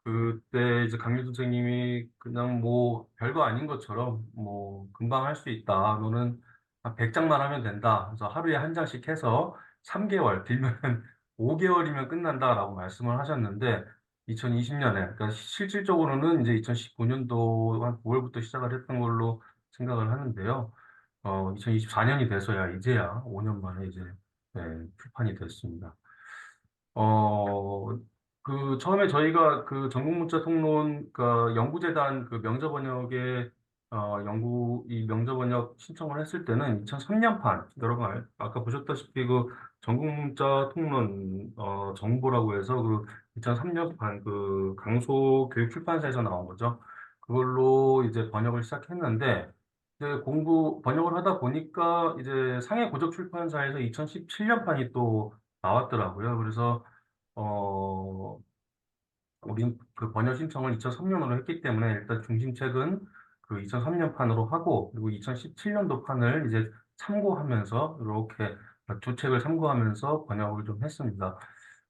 그때 이제 강민 선생님이 그냥 뭐 별거 아닌 것처럼 뭐 금방 할 수 있다. 너는 한 100장만 하면 된다. 그래서 하루에 한 장씩 해서 3개월, 길면 5개월이면 끝난다라고 말씀을 하셨는데 2020년에, 그러니까 실질적으로는 이제 2019년도 한 9월부터 시작을 했던 걸로 생각을 하는데요. 2024년이 돼서야 이제야 5년 만에 이제 네, 출판이 됐습니다. 어, 처음에 저희가 그 전국문자 통론, 그 연구재단 그 명저번역에, 이 명저번역 신청을 했을 때는 2003년판, 여러분 아까 보셨다시피 그 전국문자 통론, 정보라고 해서 그 2003년판 그 강소교육출판사에서 나온 거죠. 그걸로 이제 번역을 시작했는데, 이제 번역을 하다 보니까 이제 상해고적출판사에서 2017년판이 또 나왔더라고요. 그래서 어, 우린 그 번역 신청을 2003년으로 했기 때문에 일단 중심책은 그 2003년 판으로 하고, 그리고 2017년도 판을 이제 참고하면서 이렇게 두 책을 참고하면서 번역을 좀 했습니다.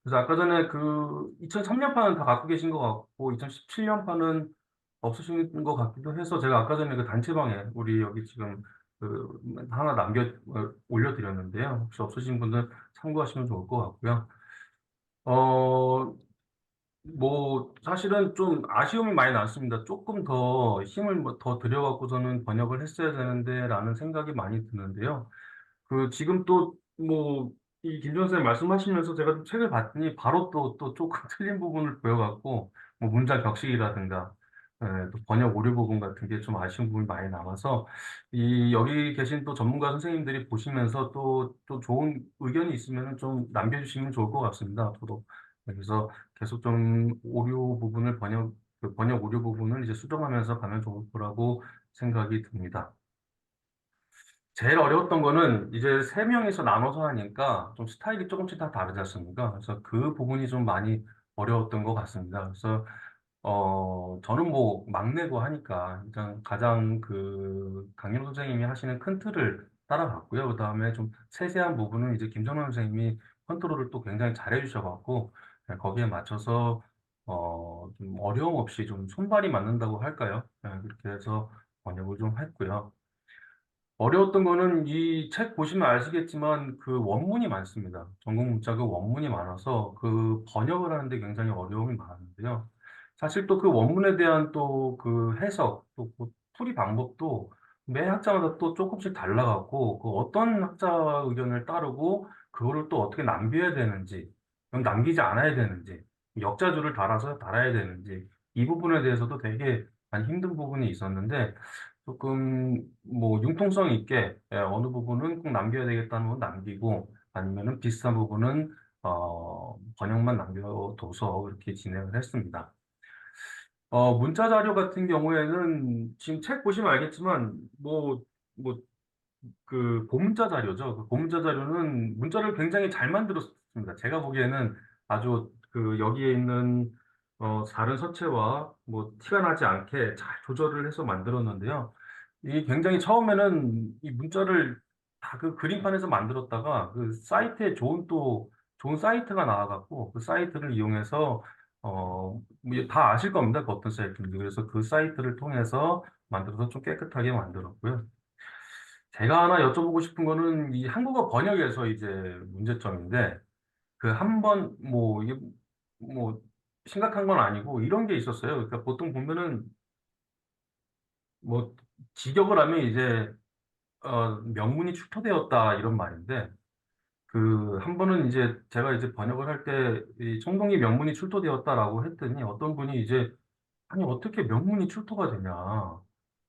그래서 아까 전에 그 2003년 판은 다 갖고 계신 것 같고 2017년 판은 없으신 것 같기도 해서 제가 아까 전에 그 단체방에 우리 여기 지금 그 하나 올려드렸는데요. 혹시 없으신 분들 참고하시면 좋을 것 같고요. 어, 뭐, 사실은 좀 아쉬움이 많이 났습니다. 조금 더 힘을 뭐더 들여갖고서는 번역을 했어야 되는데, 라는 생각이 많이 드는데요. 지금 또, 뭐, 이 김전 선생님 말씀하시면서 제가 좀 책을 봤더니 바로 또 조금 틀린 부분을 보여갖고, 뭐, 문장 격식이라든가, 또 번역 오류 부분 같은 게 좀 아쉬운 부분이 많이 남아서, 여기 계신 또 전문가 선생님들이 보시면서 또 좋은 의견이 있으면 좀 남겨주시면 좋을 것 같습니다. 앞으로. 그래서 계속 좀 그 번역 오류 부분을 이제 수정하면서 가면 좋을 거라고 생각이 듭니다. 제일 어려웠던 거는 이제 세 명이서 나눠서 하니까 좀 스타일이 조금씩 다 다르지 않습니까? 그래서 그 부분이 좀 많이 어려웠던 것 같습니다. 그래서 저는 뭐 막내고 하니까 일단 가장 그 강윤 선생님이 하시는 큰 틀을 따라갔고요. 그 다음에 좀 세세한 부분은 이제 김정남 선생님이 컨트롤을 또 굉장히 잘해 주셔갖고 거기에 맞춰서 좀 어려움 없이 좀 손발이 맞는다고 할까요? 그렇게 해서 번역을 좀 했고요. 어려웠던 거는 이 책 보시면 아시겠지만 그 원문이 많습니다. 전국 문자 그 원문이 많아서 그 번역을 하는데 굉장히 어려움이 많은데요. 사실 또 그 원문에 대한 또 그 해석, 또그 풀이 방법도 매 학자마다 또 조금씩 달라갖고 그 어떤 학자 의견을 따르고 그거를 또 어떻게 남겨야 되는지, 그럼 남기지 않아야 되는지, 역자줄을 달아야 되는지 이 부분에 대해서도 되게 많이 힘든 부분이 있었는데 조금 뭐 융통성 있게 어느 부분은 꼭 남겨야 되겠다는 건 남기고 아니면은 비슷한 부분은 번역만 남겨둬서 그렇게 진행을 했습니다. 문자 자료 같은 경우에는 지금 책 보시면 알겠지만 뭐 그 고문자 자료죠. 그 고문자 자료는 문자를 굉장히 잘 만들었습니다. 제가 보기에는 아주 그 여기에 있는 다른 서체와 뭐 티가 나지 않게 잘 조절을 해서 만들었는데요. 이 굉장히 처음에는 이 문자를 다 그 그림판에서 만들었다가 그 사이트에 좋은 사이트가 나와갖고 그 사이트를 이용해서 뭐다 아실 겁니다. 그 어떤 사이트인지. 그래서 그 사이트를 통해서 만들어서 좀 깨끗하게 만들었고요. 제가 하나 여쭤보고 싶은 거는 이 한국어 번역에서 이제 문제점인데 그 한 번 뭐 이게 뭐 심각한 건 아니고 이런 게 있었어요. 그러니까 보통 보면은 뭐 직역을 하면 이제 명문이 출토되었다 이런 말인데 그 한 번은 이제 제가 이제 번역을 할 때 이 청동기 명문이 출토되었다라고 했더니 어떤 분이 이제 아니 어떻게 명문이 출토가 되냐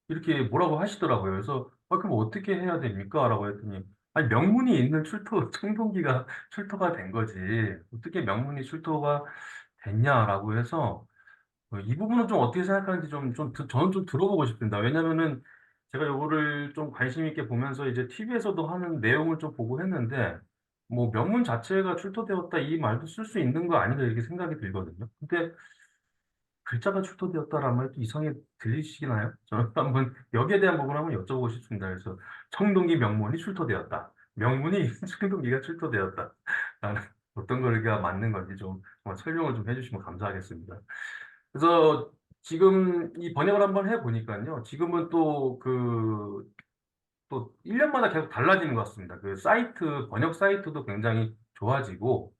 이렇게 뭐라고 하시더라고요. 그래서 그럼 어떻게 해야 됩니까? 라고 했더니 아니 명문이 있는 청동기가 출토가 된 거지 어떻게 명문이 출토가 됐냐라고 해서 이 부분은 좀 어떻게 생각하는지 저는 좀 들어보고 싶습니다. 왜냐면은 제가 요거를 좀 관심 있게 보면서 이제 TV에서도 하는 내용을 좀 보고 했는데, 뭐 명문 자체가 출토되었다 이 말도 쓸 수 있는 거 아닌가 이렇게 생각이 들거든요. 근데 글자가 출토되었다라는 말이 또 이상하게 들리시나요? 저는 한번 여기에 대한 부분 한번 여쭤보고 싶습니다. 그래서 청동기 명문이 출토되었다. 명문이 청동기가 출토되었다. 라는 어떤 거가 맞는 건지 좀 정말 설명을 좀 해주시면 감사하겠습니다. 그래서 지금 이 번역을 한번 해보니까요. 지금은 또 1년마다 계속 달라지는 것 같습니다. 그 사이트, 번역 사이트도 굉장히 좋아지고,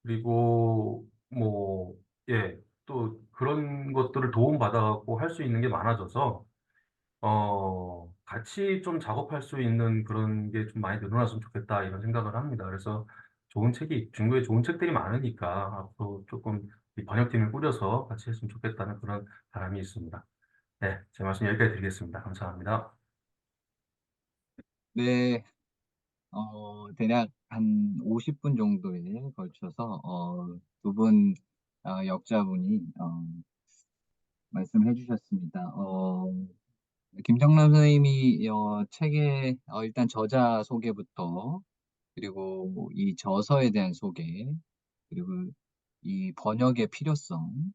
그리고 뭐, 예, 또 그런 것들을 도움받아갖고 할 수 있는 게 많아져서, 같이 좀 작업할 수 있는 그런 게 좀 많이 늘어났으면 좋겠다, 이런 생각을 합니다. 그래서 중국에 좋은 책들이 많으니까 앞으로 조금 이 번역팀을 꾸려서 같이 했으면 좋겠다는 그런 바람이 있습니다. 네, 제 말씀 여기까지 드리겠습니다. 감사합니다. 네, 대략 한 50분 정도에 걸쳐서 두 분 역자분이 말씀해 주셨습니다. 김정남 선생님이 책의 일단 저자 소개부터 그리고 이 저서에 대한 소개 그리고 이 번역의 필요성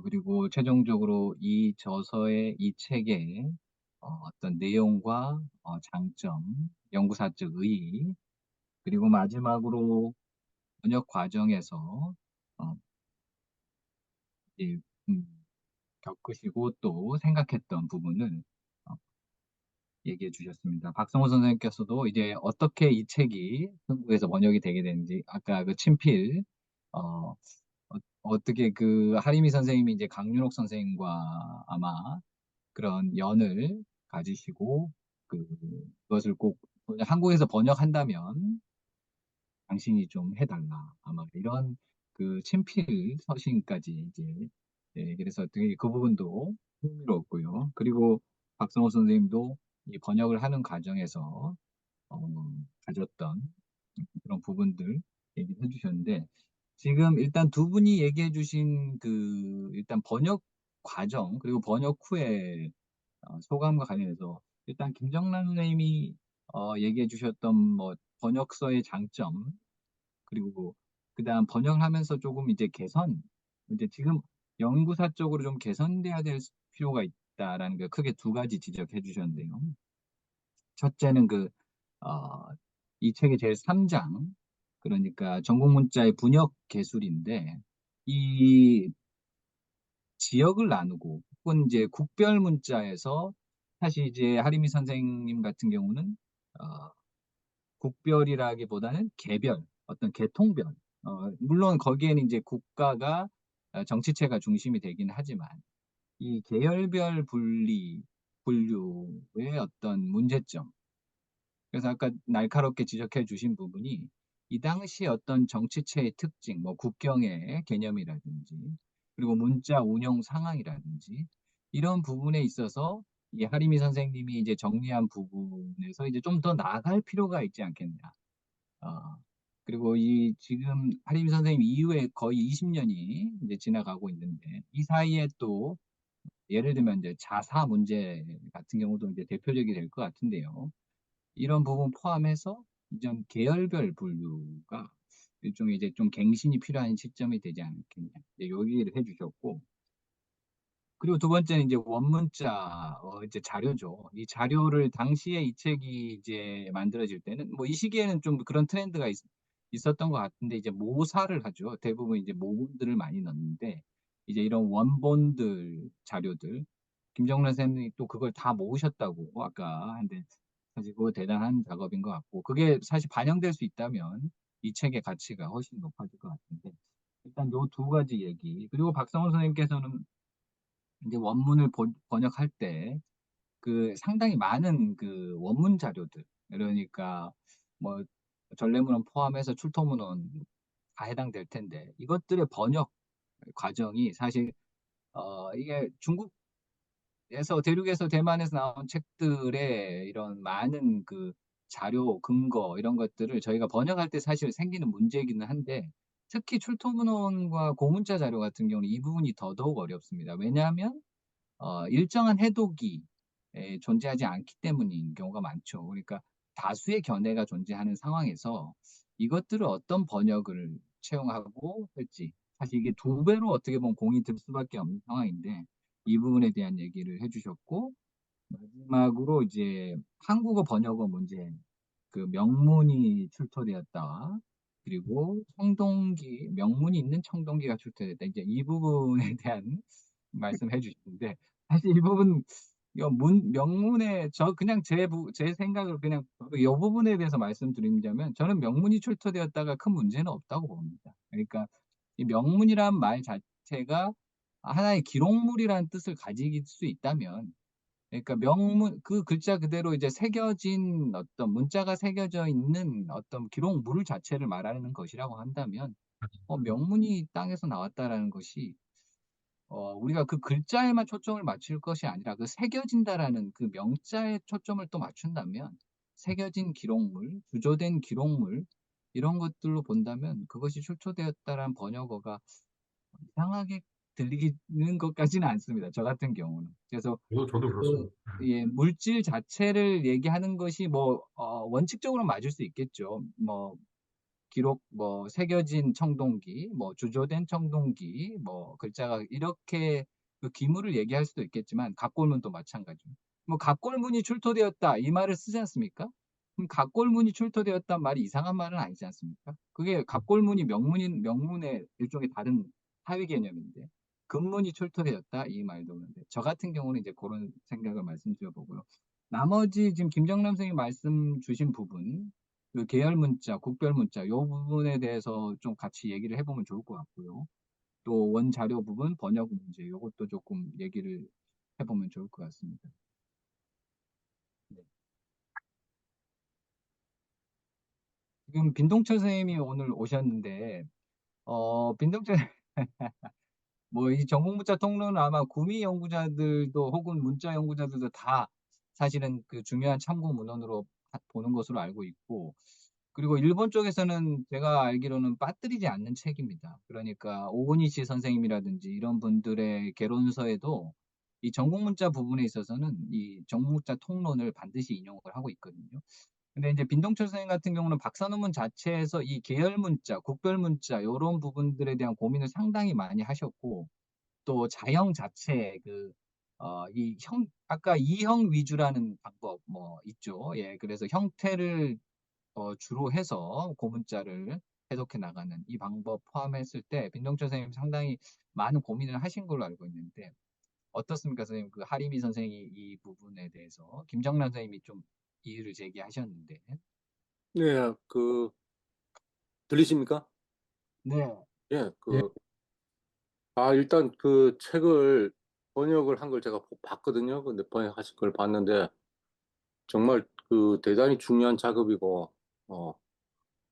그리고 최종적으로 이 저서의 이 책의 어떤 내용과 장점, 연구사적 의의 그리고 마지막으로 번역 과정에서 어, 이, 음, 겪으시고 또 생각했던 부분을 어, 얘기해 주셨습니다. 박성호 선생님께서도 이제 어떻게 이 책이 한국에서 번역이 되게 되는지 아까 그 친필 어, 어떻게 그 하리미 선생님이 이제 강윤옥 선생님과 아마 그런 연을 가지시고 그것을 꼭 한국에서 번역한다면 당신이 좀 해달라. 아마 이런 그 친필 서신까지 이제 그래서 되게 그 부분도 흥미로웠고요. 그리고 박성호 선생님도 이 번역을 하는 과정에서 가졌던 그런 부분들 얘기해 주셨는데 지금 일단 두 분이 얘기해 주신 그 일단 번역 과정 그리고 번역 후에 소감과 관련해서 일단 김정란 선생님이 얘기해 주셨던 뭐 번역서의 장점 그리고 그다음 번역을 하면서 조금 이제 개선 이제 지금 연구사적으로 좀 개선돼야 될 필요가 있다라는 게 크게 두 가지 지적해 주셨는데요. 첫째는 이 책의 제 3장 그러니까 전국 문자의 분역 개술인데 이 지역을 나누고 혹은 이제 국별 문자에서 사실 이제 하리미 선생님 같은 경우는 어, 국별이라기보다는 개별, 어떤 계통별. 물론 거기에는 이제 국가가 정치체가 중심이 되긴 하지만 이 계열별 분류의 어떤 문제점. 그래서 아까 날카롭게 지적해 주신 부분이 이 당시 어떤 정치체의 특징, 뭐 국경의 개념이라든지 그리고 문자 운영 상황이라든지 이런 부분에 있어서 이 하리미 선생님이 이제 정리한 부분에서 이제 좀 더 나아갈 필요가 있지 않겠냐. 어, 그리고 이 지금 하림 선생님 이후에 거의 20년이 이제 지나가고 있는데 이 사이에 또 예를 들면 이제 자사 문제 같은 경우도 이제 대표적이 될 것 같은데요. 이런 부분 포함해서 이전 계열별 분류가 일종의 이제 좀 갱신이 필요한 시점이 되지 않겠냐. 이제 요 얘기를 해주셨고 그리고 두 번째는 이제 원문자 이제 자료죠. 이 자료를 당시에 이 책이 이제 만들어질 때는 뭐 이 시기에는 좀 그런 트렌드가 있었던 것 같은데 이제 모사를 하죠. 대부분 이제 모본들을 많이 넣는데 이제 이런 원본들 자료들 김정란 선생님이 또 그걸 다 모으셨다고 아까 근데 사실 그거 대단한 작업인 것 같고 그게 사실 반영될 수 있다면 이 책의 가치가 훨씬 높아질 것 같은데 일단 요 두 가지 얘기 그리고 박성훈 선생님께서는 이제 원문을 번역할 때 그 상당히 많은 그 원문 자료들 그러니까 뭐 전래문헌 포함해서 출토문헌 다 해당될 텐데 이것들의 번역 과정이 사실 이게 중국에서 대륙에서 대만에서 나온 책들의 이런 많은 그 자료 근거 이런 것들을 저희가 번역할 때 사실 생기는 문제이기는 한데 특히 출토문헌과 고문자 자료 같은 경우는 이 부분이 더더욱 어렵습니다. 왜냐하면 일정한 해독이 존재하지 않기 때문인 경우가 많죠. 그러니까 다수의 견해가 존재하는 상황에서 이것들을 어떤 번역을 채용하고 할지 사실 이게 두 배로 어떻게 보면 공이 들 수밖에 없는 상황인데 이 부분에 대한 얘기를 해주셨고 마지막으로 이제 한국어 번역어 문제 그 명문이 출토되었다. 그리고 청동기 명문이 있는 청동기가 출토됐다. 이제 이 부분에 대한 말씀해 주시는데 사실 이 부분 이거 명문에 저 그냥 제 생각을 그냥 이 부분에 대해서 말씀드리자면 저는 명문이 출토되었다가 큰 문제는 없다고 봅니다. 그러니까 이 명문이란 말 자체가 하나의 기록물이라는 뜻을 가질 수 있다면 그러니까 명문 그 글자 그대로 이제 새겨진 어떤 문자가 새겨져 있는 어떤 기록물 자체를 말하는 것이라고 한다면 명문이 땅에서 나왔다라는 것이 우리가 그 글자에만 초점을 맞출 것이 아니라 그 새겨진다라는 그 명자에 초점을 또 맞춘다면 새겨진 기록물, 주조된 기록물 이런 것들로 본다면 그것이 출토되었다라는 번역어가 이상하게 들리는 것까지는 않습니다. 저 같은 경우는. 그래서 저도 그 그렇습니다. 예, 물질 자체를 얘기하는 것이 뭐 원칙적으로 맞을 수 있겠죠. 뭐 기록 뭐 새겨진 청동기, 뭐 주조된 청동기, 뭐 글자가 이렇게 그 기물을 얘기할 수도 있겠지만 갑골문도 마찬가지로. 뭐 갑골문이 출토되었다 이 말을 쓰지 않습니까? 그럼 갑골문이 출토되었단 말이 이상한 말은 아니지 않습니까? 그게 갑골문이 명문의 일종의 다른 사회 개념인데 금문이 출토되었다 이 말도 그런데 저 같은 경우는 이제 그런 생각을 말씀드려 보고요. 나머지 지금 김정남 선생님 말씀 주신 부분 그 계열 문자, 국별 문자 이 부분에 대해서 좀 같이 얘기를 해보면 좋을 것 같고요. 또 원자료 부분, 번역 문제 이것도 조금 얘기를 해보면 좋을 것 같습니다. 네. 지금 빈동철 선생님이 오늘 오셨는데 빈동철 뭐 이 전공문자 통로는 아마 구미 연구자들도 혹은 문자 연구자들도 다 사실은 그 중요한 참고 문헌으로 보는 것으로 알고 있고 그리고 일본 쪽에서는 제가 알기로는 빠뜨리지 않는 책입니다. 그러니까 오고니시 선생님이라든지 이런 분들의 개론서에도 이 전공문자 부분에 있어서는 이 전공문자 통론을 반드시 인용을 하고 있거든요. 근데 이제 빈동철 선생님 같은 경우는 박사 논문 자체에서 이 계열 문자, 국별 문자 이런 부분들에 대한 고민을 상당히 많이 하셨고 또 자형 자체 아까 이형 위주라는 방법 뭐 있죠. 예, 그래서 형태를 주로 해서 고문자를 해석해 나가는 이 방법 포함했을 때 빈동철 선생님 상당히 많은 고민을 하신 걸로 알고 있는데 어떻습니까, 선생님? 그 하리미 선생이 이 부분에 대해서 김정란 선생님이 좀 이의를 제기하셨는데, 네, 들리십니까? 네, 예, 예. 일단 그 책을 번역을 한 걸 제가 봤거든요. 근데 번역하신 걸 봤는데, 정말 그 대단히 중요한 작업이고, 어,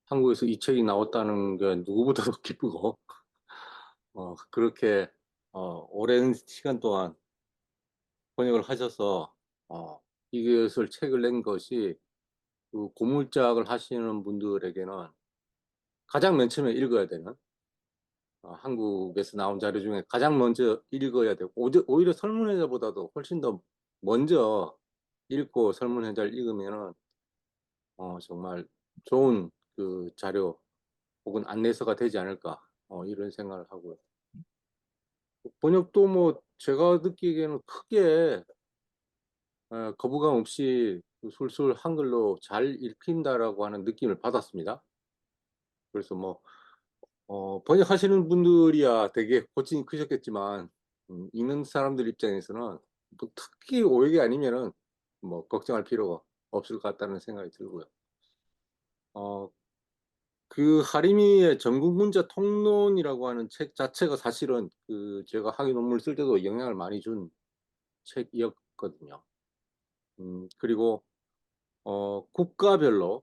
한국에서 이 책이 나왔다는 게 누구보다도 기쁘고, 그렇게, 오랜 시간 동안 번역을 하셔서, 이것을 책을 낸 것이 그 고물작을 하시는 분들에게는 가장 맨 처음에 읽어야 되는 한국에서 나온 자료 중에 가장 먼저 읽어야 되고 오히려 설문해자보다도 훨씬 더 먼저 읽고 설문해자를 읽으면은 정말 좋은 그 자료 혹은 안내서가 되지 않을까 이런 생각을 하고요. 번역도 뭐 제가 느끼기에는 크게 거부감 없이 술술 한글로 잘 읽힌다라고 하는 느낌을 받았습니다. 그래서 뭐 번역하시는 분들이야 되게 고충이 크셨겠지만, 읽는 사람들 입장에서는 뭐 특히 오역이 아니면은 뭐 걱정할 필요가 없을 것 같다는 생각이 들고요. 어, 그 하리미의 전국문자 통론이라고 하는 책 자체가 사실은 그 제가 학위 논문을 쓸 때도 영향을 많이 준 책이었거든요. 그리고 국가별로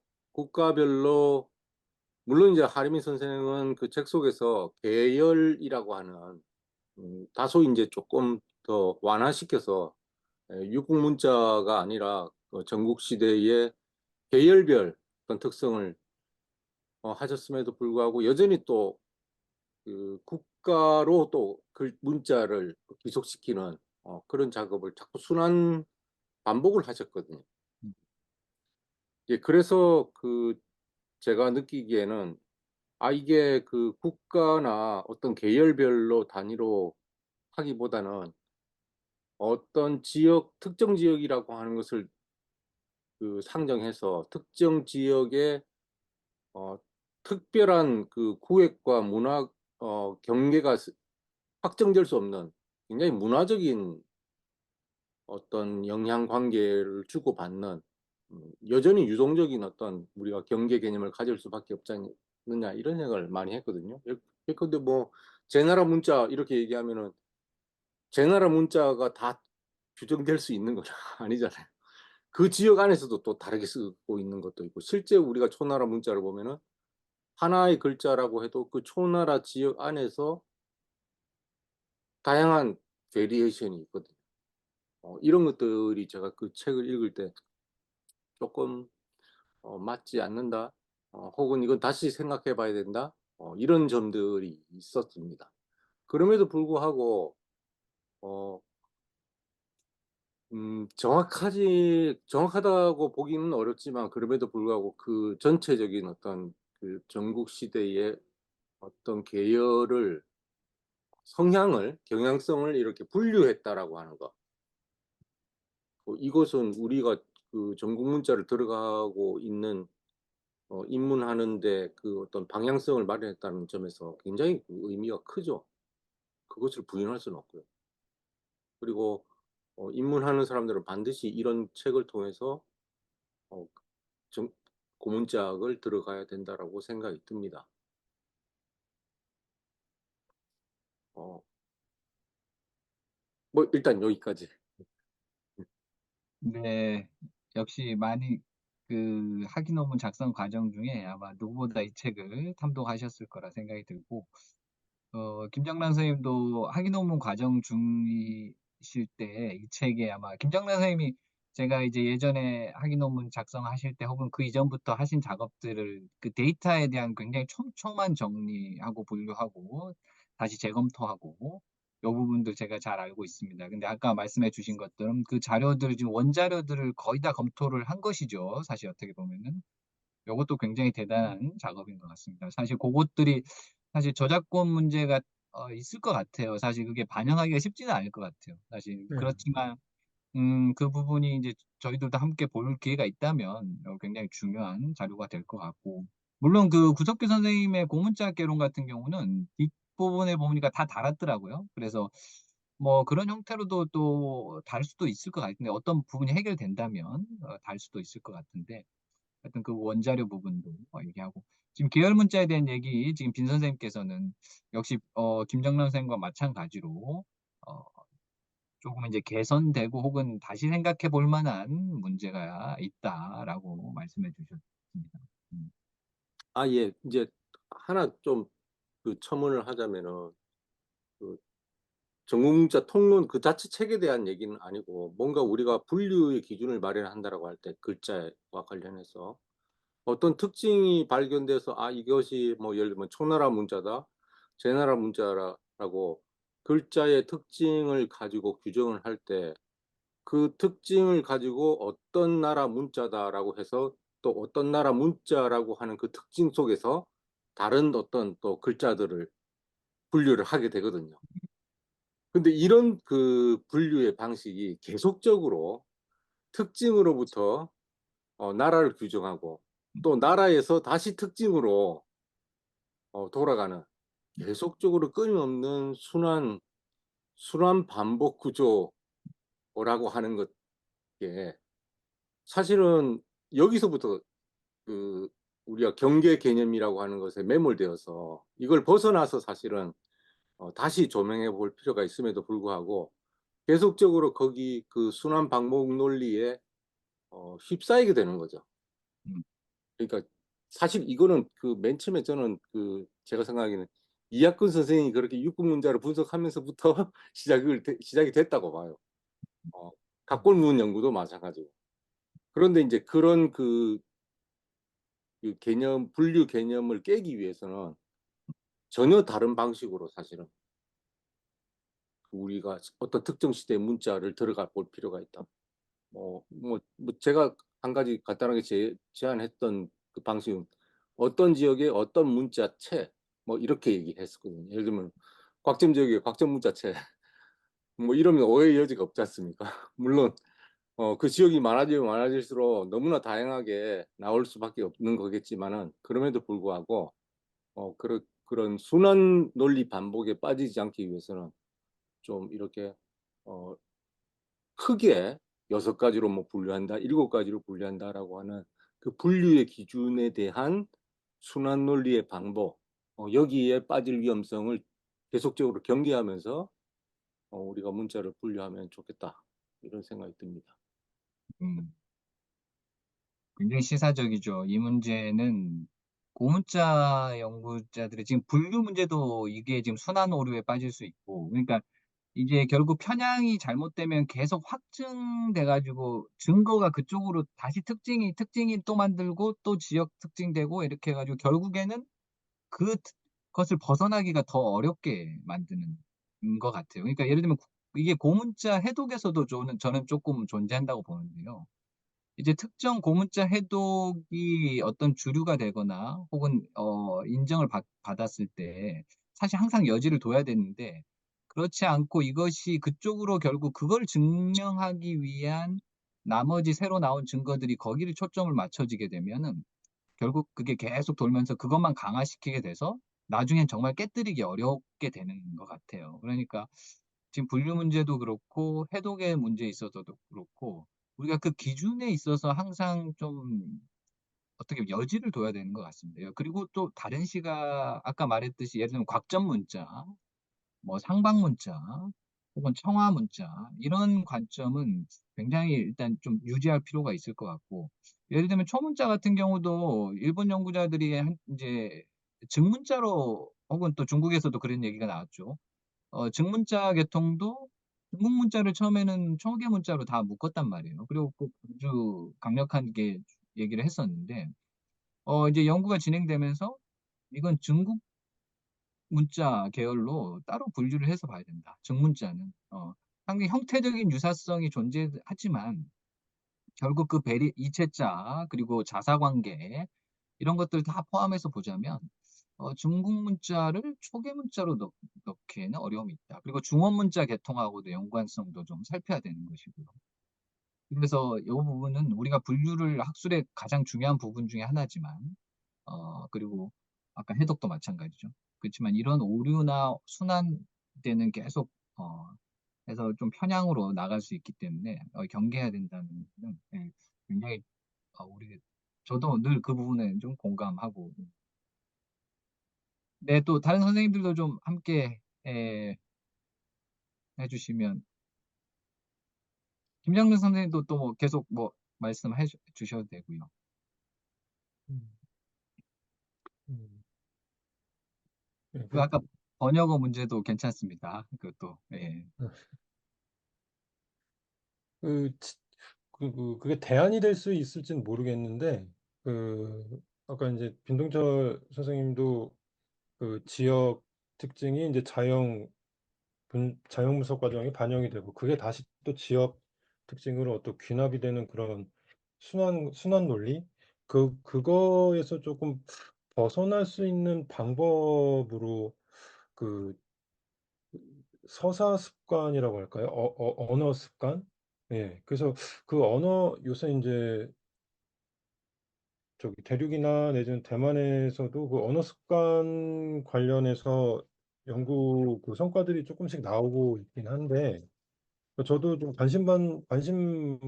물론 이제 하리미 선생은 그 책 속에서 계열이라고 하는 다소 이제 조금 더 완화시켜서 육국 문자가 아니라 전국 시대의 계열별 어떤 특성을 하셨음에도 불구하고 여전히 또 그 국가로 또 글 문자를 기속시키는 그런 작업을 자꾸 순환 반복을 하셨거든요. 예, 그래서 그 제가 느끼기에는 이게 그 국가나 어떤 계열별로 단위로 하기보다는 어떤 지역, 특정 지역이라고 하는 것을 상정해서 특정 지역의 어 특별한 그 구획과 문화 경계가 확정될 수 없는 굉장히 문화적인 어떤 영향 관계를 주고받는 여전히 유동적인 어떤 우리가 경계 개념을 가질 수밖에 없지 않느냐 이런 생각을 많이 했거든요. 예컨대 뭐 제 나라 문자 이렇게 얘기하면은 제 나라 문자가 다 규정될 수 있는 건 아니잖아요. 그 지역 안에서도 또 다르게 쓰고 있는 것도 있고 실제 우리가 초나라 문자를 보면은 하나의 글자라고 해도 그 초나라 지역 안에서 다양한 베리에이션이 있거든요. 이런 것들이 제가 그 책을 읽을 때 조금 '맞지 않는다.' 혹은 '이건 다시 생각해 봐야 된다.' 이런 점들이 있었습니다. 그럼에도 불구하고 어 정확하다고 보기는 어렵지만 그럼에도 불구하고 그 전체적인 어떤 그 전국 시대의 어떤 계열을 성향을 경향성을 이렇게 분류했다라고 하는 거. 이것은 우리가 그 전국 문자를 들어가고 있는 입문하는 데 그 어떤 방향성을 마련했다는 점에서 굉장히 그 의미가 크죠. 그것을 부인할 수는 없고요. 그리고 입문하는 사람들은 반드시 이런 책을 통해서 어 정 고문짝을 들어가야 된다라고 생각이 듭니다. 어 뭐 일단 여기까지. 네. 역시 많이 학위 논문 작성 과정 중에 아마 누구보다 이 책을 탐독하셨을 거라 생각이 들고, 김정란 선생님도 학위 논문 과정 중이실 때 이 책에 아마 김정란 선생님이 제가 이제 예전에 학위 논문 작성하실 때 혹은 그 이전부터 하신 작업들을 그 데이터에 대한 굉장히 촘촘한 정리하고 분류하고 다시 재검토하고 요 부분도 제가 잘 알고 있습니다. 근데 아까 말씀해 주신 것들은 그 자료들 지금 원자료들을 거의 다 검토를 한 것이죠. 사실 어떻게 보면은. 요것도 굉장히 대단한 작업인 것 같습니다. 사실 고것들이 사실 저작권 문제가 있을 것 같아요. 사실 그게 반영하기가 쉽지는 않을 것 같아요. 사실 네. 그렇지만 그 부분이 이제 저희들도 함께 볼 기회가 있다면 굉장히 중요한 자료가 될 것 같고, 물론 그 구석기 선생님의 고문자 개론 같은 경우는 뒷부분에 보니까 다 달았더라고요. 그래서 뭐 그런 형태로도 또 달 수도 있을 것 같은데, 어떤 부분이 해결된다면 달 수도 있을 것 같은데, 하여튼 그 원자료 부분도 얘기하고, 지금 계열 문자에 대한 얘기 지금 빈 선생님께서는 역시 김정남 선생님과 마찬가지로 어 조금 이제 개선되고 혹은 다시 생각해 볼 만한 문제가 있다라고 말씀해 주셨습니다. 음. 예. 인제 하나 좀 첨언을 하자면은 그 전공자 통론 그 자체 책에 대한 얘기는 아니고 뭔가 우리가 분류의 기준을 마련한다라고 할 때 글자와 관련해서 어떤 특징이 발견돼서 이것이 뭐 예를 들면 초나라 문자다, 제나라 문자라고 글자의 특징을 가지고 규정을 할 때 그 특징을 가지고 어떤 나라 문자다라고 해서 또 어떤 나라 문자라고 하는 그 특징 속에서 다른 어떤 또 글자들을 분류를 하게 되거든요. 근데 이런 그 분류의 방식이 계속적으로 특징으로부터 나라를 규정하고 또 나라에서 다시 특징으로 돌아가는 계속적으로 끊임없는 순환 반복 구조라고 하는 것에 사실은 여기서부터 그 우리가 경계 개념이라고 하는 것에 매몰되어서 이걸 벗어나서 사실은 다시 조명해 볼 필요가 있음에도 불구하고 계속적으로 거기 그 순환 반복 논리에 휩싸이게 되는 거죠. 음. 그러니까 사실 이거는 그 맨 처음에 저는 제가 생각하기에는 이학근 선생님이 그렇게 육군 문자를 분석하면서부터 시작이 됐다고 봐요. 각골문 연구도 마찬가지고. 그런데 인제 그런 개념 분류 개념을 깨기 위해서는 전혀 다른 방식으로 사실은 우리가 어떤 특정 시대의 문자를 들어가 볼 필요가 있다. 제가 한 가지 간단하게 제안했던 그 방식은 어떤 지역에 어떤 문자체 뭐 이렇게 얘기했었거든요. 예를 들면 곽점 지역에 곽점 문자체 뭐 이러면 오해의 여지가 없지 않습니까? 물론 그 지역이 많아지면 많아질수록 너무나 다양하게 나올 수밖에 없는 거겠지만은 그럼에도 불구하고 그런 순환 논리 반복에 빠지지 않기 위해서는 좀 이렇게 어 크게 6 가지로 뭐 분류한다, 7 가지로 분류한다라고 하는 그 분류의 기준에 대한 순환 논리의 방법, 여기에 빠질 위험성을 계속적으로 경계하면서 우리가 문자를 분류하면 좋겠다. 이런 생각이 듭니다. 음, 굉장히 시사적이죠. 이 문제는 고문자 연구자들이 지금 분류 문제도 이게 지금 순환 오류에 빠질 수 있고, 그러니까 이게 결국 편향이 잘못되면 계속 확증돼가지고 증거가 그쪽으로 다시 특징이 또 만들고 또 지역 특징되고 이렇게 해가지고 결국에는 그것을 벗어나기가 더 어렵게 만드는 것 같아요. 그러니까 예를 들면 이게 고문자 해독에서도 저는 조금 존재한다고 보는데요. 이제 특정 고문자 해독이 어떤 주류가 되거나 혹은 인정을 받았을 때 사실 항상 여지를 둬야 되는데 그렇지 않고 이것이 그쪽으로 결국 그걸 증명하기 위한 나머지 새로 나온 증거들이 거기를 초점을 맞춰지게 되면은 결국 그게 계속 돌면서 그것만 강화시키게 돼서 나중엔 정말 깨뜨리기 어렵게 되는 것 같아요. 그러니까 지금 분류 문제도 그렇고 해독의 문제에 있어서도 그렇고 우리가 그 기준에 있어서 항상 좀 어떻게 여지를 둬야 되는 것 같습니다. 그리고 또 다른 아까 말했듯이 예를 들면 곽점 문자, 뭐 상방 문자, 혹은 청화 문자 이런 관점은 굉장히 일단 좀 유지할 필요가 있을 것 같고 예를 들면 초문자 같은 경우도 일본 연구자들이 이제 증문자로 혹은 또 중국에서도 그런 얘기가 나왔죠. 증문자 계통도 중국 문자를 처음에는 초계 문자로 다 묶었단 말이에요. 그리고 꼭 아주 강력하게 얘기를 했었는데, 이제 연구가 진행되면서 이건 중국 문자 계열로 따로 분류를 해서 봐야 된다. 증문자는. 상당히 형태적인 유사성이 존재하지만, 결국 그 이체자, 그리고 자사관계, 이런 것들 다 포함해서 보자면, 중국 문자를 초계 문자로 넣기에는 어려움이 있다. 그리고 중원 문자 계통하고도 연관성도 좀 살펴야 되는 것이고요. 그래서 이 부분은 우리가 분류를 학술의 가장 중요한 부분 중에 하나지만, 그리고 아까 해독도 마찬가지죠. 그렇지만 이런 오류나 순환되는 계속, 해서 좀 편향으로 나갈 수 있기 때문에 경계해야 된다는 는 굉장히 저도 늘 그 부분에 좀 공감하고 네, 또 다른 선생님들도 좀 함께 해주시면 김정근 선생님도 또 뭐 계속 뭐 말씀해 주셔도 되고요. 음, 음. 네, 그 아까 번역어 문제도 괜찮습니다. 그것도 예. 그, 그게 대안이 될 수 있을지는 모르겠는데, 아까 이제 빈동철 선생님도 그 지역 특징이 이제 자연 분석 과정에 반영이 되고, 그게 다시 또 지역 특징으로 또 귀납이 되는 그런 순환 논리? 그거에서 조금 벗어날 수 있는 방법으로 그 서사 습관이라고 할까요? 언어 습관? 예. 그래서 그 언어 요새 인제 저기 대륙이나 내지는 대만에서도 그 언어 습관 관련해서 연구 그 성과들이 쪼끔씩 나오고 있긴 한데 저도 좀 관심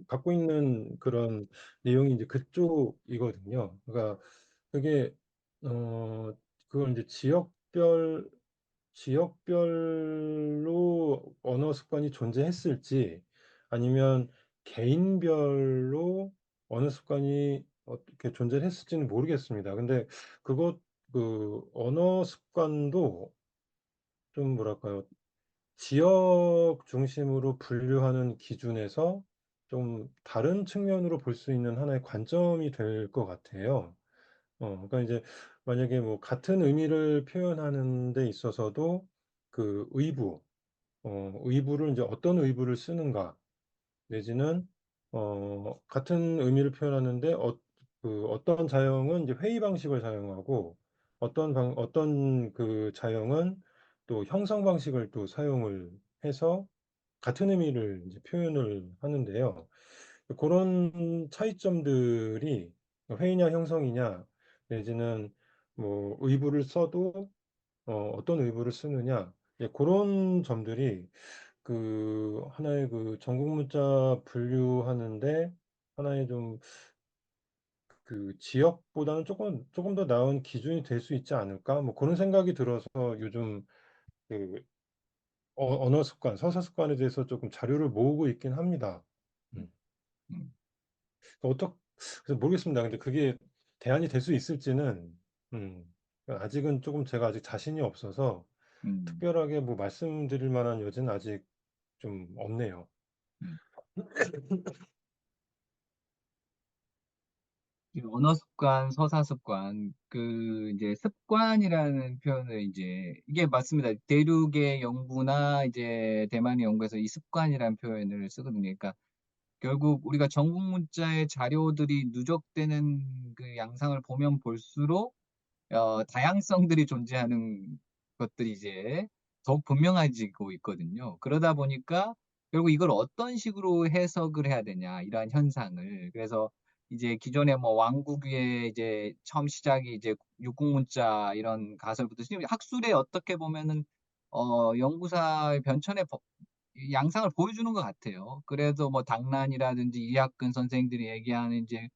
갖고 있는 그런 내용이 인제 그쪽이거든요. 그러니까 그게 어 그걸 인제 지역별로 언어 습관이 존재했을지 아니면 개인별로 언어 습관이 어떻게 존재를 했을지는 모르겠습니다. 근데 그것 언어 습관도 좀 뭐랄까요? 지역 중심으로 분류하는 기준에서 좀 다른 측면으로 볼 수 있는 하나의 관점이 될 것 같아요. 그러니까 이제 만약에 뭐 같은 의미를 표현하는 데 있어서도 그 의부를 인제 어떤 의부를 쓰는가 내지는 같은 의미를 표현하는데 그 어떤 자형은 이제 회의 방식을 사용하고 어떤 그 자형은 또 형상 방식을 또 사용을 해서 같은 의미를 이제 표현을 하는데요. 고런 차이점들이 회의냐 형성이냐 내지는 뭐 의부를 써도 어떤 의부를 쓰느냐, 예, 고런 점들이 그 하나의 그 전국 문자 분류하는 데 하나의 좀 그 '지역보다는 쪼끔 더 나은 기준이 될 수 있지 않을까?' 뭐 그런 생각이 들어서 요즘 그 언어 습관, 서사 습관에 대해서 쪼끔 자료를 모으고 있긴 합니다. 음, 음. 음, 어떡 그래서 모르겠습니다. 근데 그게 대안이 될 수 있을지는 아직은 쪼금 제가 아직 자신이 없어서 음, 특별하게 뭐 말씀드릴 만한 여지는 아직 좀 없네요. 음. 이 언어 습관, 서사 습관, 그 이제 습관이라는 표현을 이제 이게 맞습니다. 대륙의 연구나 이제 대만의 연구에서 이 습관이라는 표현을 쓰거든요. 그러니까 결국 우리가 전국 문자의 자료들이 누적되는 그 양상을 보면 볼수록 다양성들이 존재하는 것들이 이제 더욱 분명해지고 있거든요. 그러다 보니까 결국 이걸 어떤 식으로 해석을 해야 되냐, 이러한 현상을. 그래서 이제 기존에 뭐 왕국의 이제 처음 시작이 이제 육국문자 이런 가설부터 지금 학술에 어떻게 보면은 연구사의 변천의 이 양상을 보여주는 것 같아요. 그래도 뭐 당란이라든지 이학근 선생들이 얘기하는 이제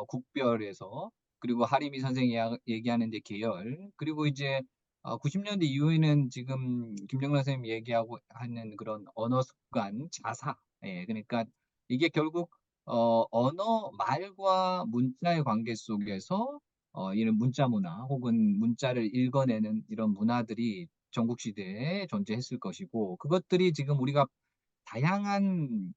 국별에서, 그리고 하리미 선생이 얘기하는 이제 계열, 그리고 이제 90년대 이후에는 지금 김정란 선생님이 얘기하고 하는 그런 언어 습관, 자사. 예, 그러니까 이게 결국 언어, 말과 문자의 관계 속에서 이런 문자 문화 혹은 문자를 읽어내는 이런 문화들이 전국 시대에 존재했을 것이고, 그것들이 지금 우리가 다양한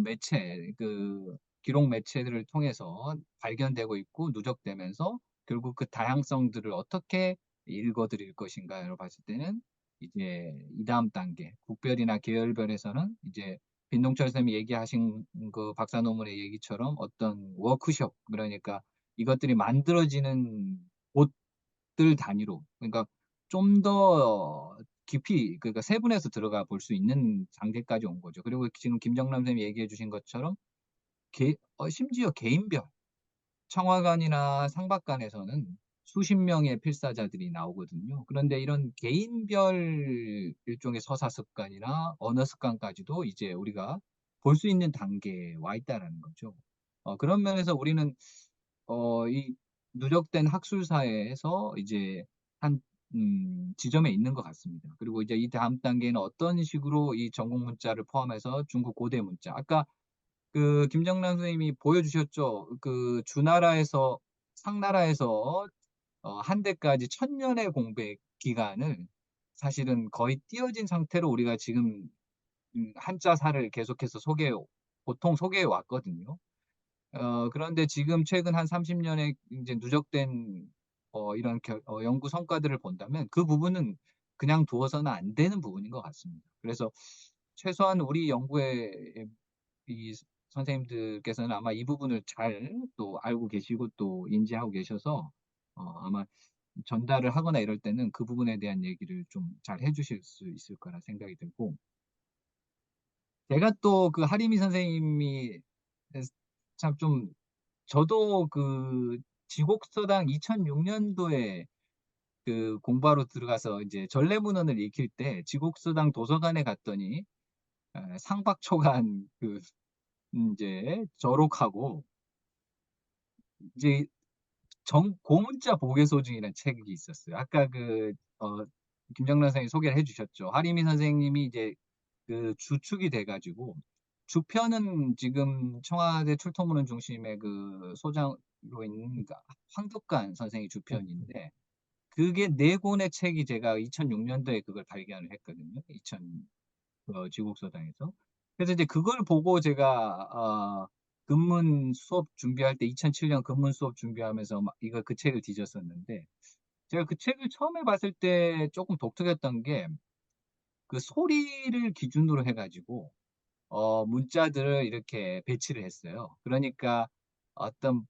매체, 그 기록 매체들을 통해서 발견되고 있고 누적되면서 결국 그 다양성들을 어떻게 읽어드릴 것인가를 봤을 때는 이제 이 다음 단계 국별이나 계열별에서는 이제 빈동철 선생님이 얘기하신 그 박사 논문의 얘기처럼 어떤 워크숍, 그러니까 이것들이 만들어지는 곳들 단위로, 그러니까 좀 더 깊이, 그러니까 세분해서 들어가 볼 수 있는 단계까지 온 거죠. 그리고 지금 김정남 선생님이 얘기해 주신 것처럼 심지어 개인별 청화관이나 상박관에서는 수십 명의 필사자들이 나오거든요. 그런데 이런 개인별 일종의 서사 습관이나 언어 습관까지도 이제 우리가 볼 수 있는 단계에 와 있다라는 거죠. 그런 면에서 우리는 이 누적된 학술사에서 이제 한 지점에 있는 것 같습니다. 그리고 이제 이 다음 단계는 어떤 식으로 이 전국 문자를 포함해서 중국 고대 문자. 아까 그 김정남 선생님이 보여주셨죠. 그 주나라에서 상나라에서 한때까지 1000년의 공백 기간을 사실은 거의 띄어진 상태로 우리가 지금 한자사를 계속해서 보통 소개해 왔거든요. 그런데 지금 최근 한 30년에 이제 누적된 이런 연구 성과들을 본다면 그 부분은 그냥 두어서는 안 되는 부분인 것 같습니다. 그래서 최소한 우리 연구의 이 선생님들께서는 아마 이 부분을 잘 또 알고 계시고 또 인지하고 계셔서 아마 전달을 하거나 이럴 때는 그 부분에 대한 얘기를 좀 잘 해주실 수 있을 거라 생각이 들고, 제가 또 그 하리미 선생님이 참 좀, 저도 그 지곡서당 2006년도에 그 공부하러 들어가서 이제 전래문헌을 익힐 때 지곡서당 도서관에 갔더니 상박초간 그 이제 저록하고 이제 고문자 보괴소증이라는 책이 있었어요. 아까 김정란 선생님이 소개를 해주셨죠. 하리미 선생님이 이제 그 주축이 돼가지고 주편은 지금 청와대 출토문헌 중심의 그 소장으로 있는 그 황덕관 선생이 주편인데, 그게 네 권의 책이 제가 2006년도에 그걸 발견을 했거든요. 지국소당에서. 그래서 이제 그걸 보고 제가 근문 수업 준비할 때 2007년 근문 수업 준비하면서 막 그 책을 뒤졌었는데, 제가 그 책을 처음에 봤을 때 조금 독특했던 게 그 소리를 기준으로 해가지고 문자들을 이렇게 배치를 했어요. 그러니까 어떤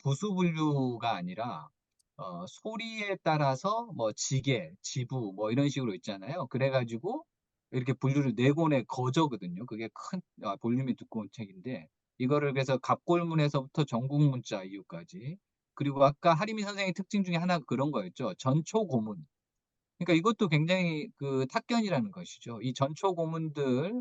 부수 분류가 아니라 소리에 따라서 뭐 지게, 지부 뭐 이런 식으로 있잖아요. 그래가지고 이렇게 분류를 네 권의 거저거든요. 그게 큰 볼륨이 두꺼운 책인데 이거를 그래서 갑골문에서부터 전국문자 이유까지 그리고 아까 하리미 선생의 특징 중에 하나가 그런 거였죠. 전초고문. 그러니까 이것도 굉장히 그 탁견이라는 것이죠. 이 전초고문들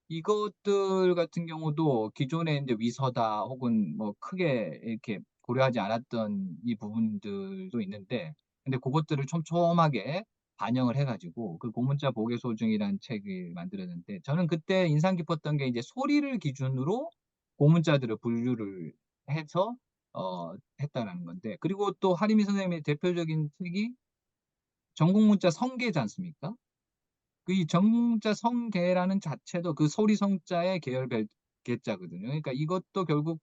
이것들 같은 경우도 기존에 이제 위서다 혹은 뭐 크게 이렇게 고려하지 않았던 이 부분들도 있는데 근데 그것들을 촘촘하게 반영을 해가지고 그 고문자 보계소중이라는 책을 만들었는데 저는 그때 인상 깊었던 게 이제 소리를 기준으로 고문자들을 분류를 해서 했다라는 건데 그리고 또 하리미 선생님의 대표적인 책이 전국문자 성계지 않습니까? 이 전국문자 성계라는 자체도 그 소리 성자의 계열별 계자거든요. 그러니까 이것도 결국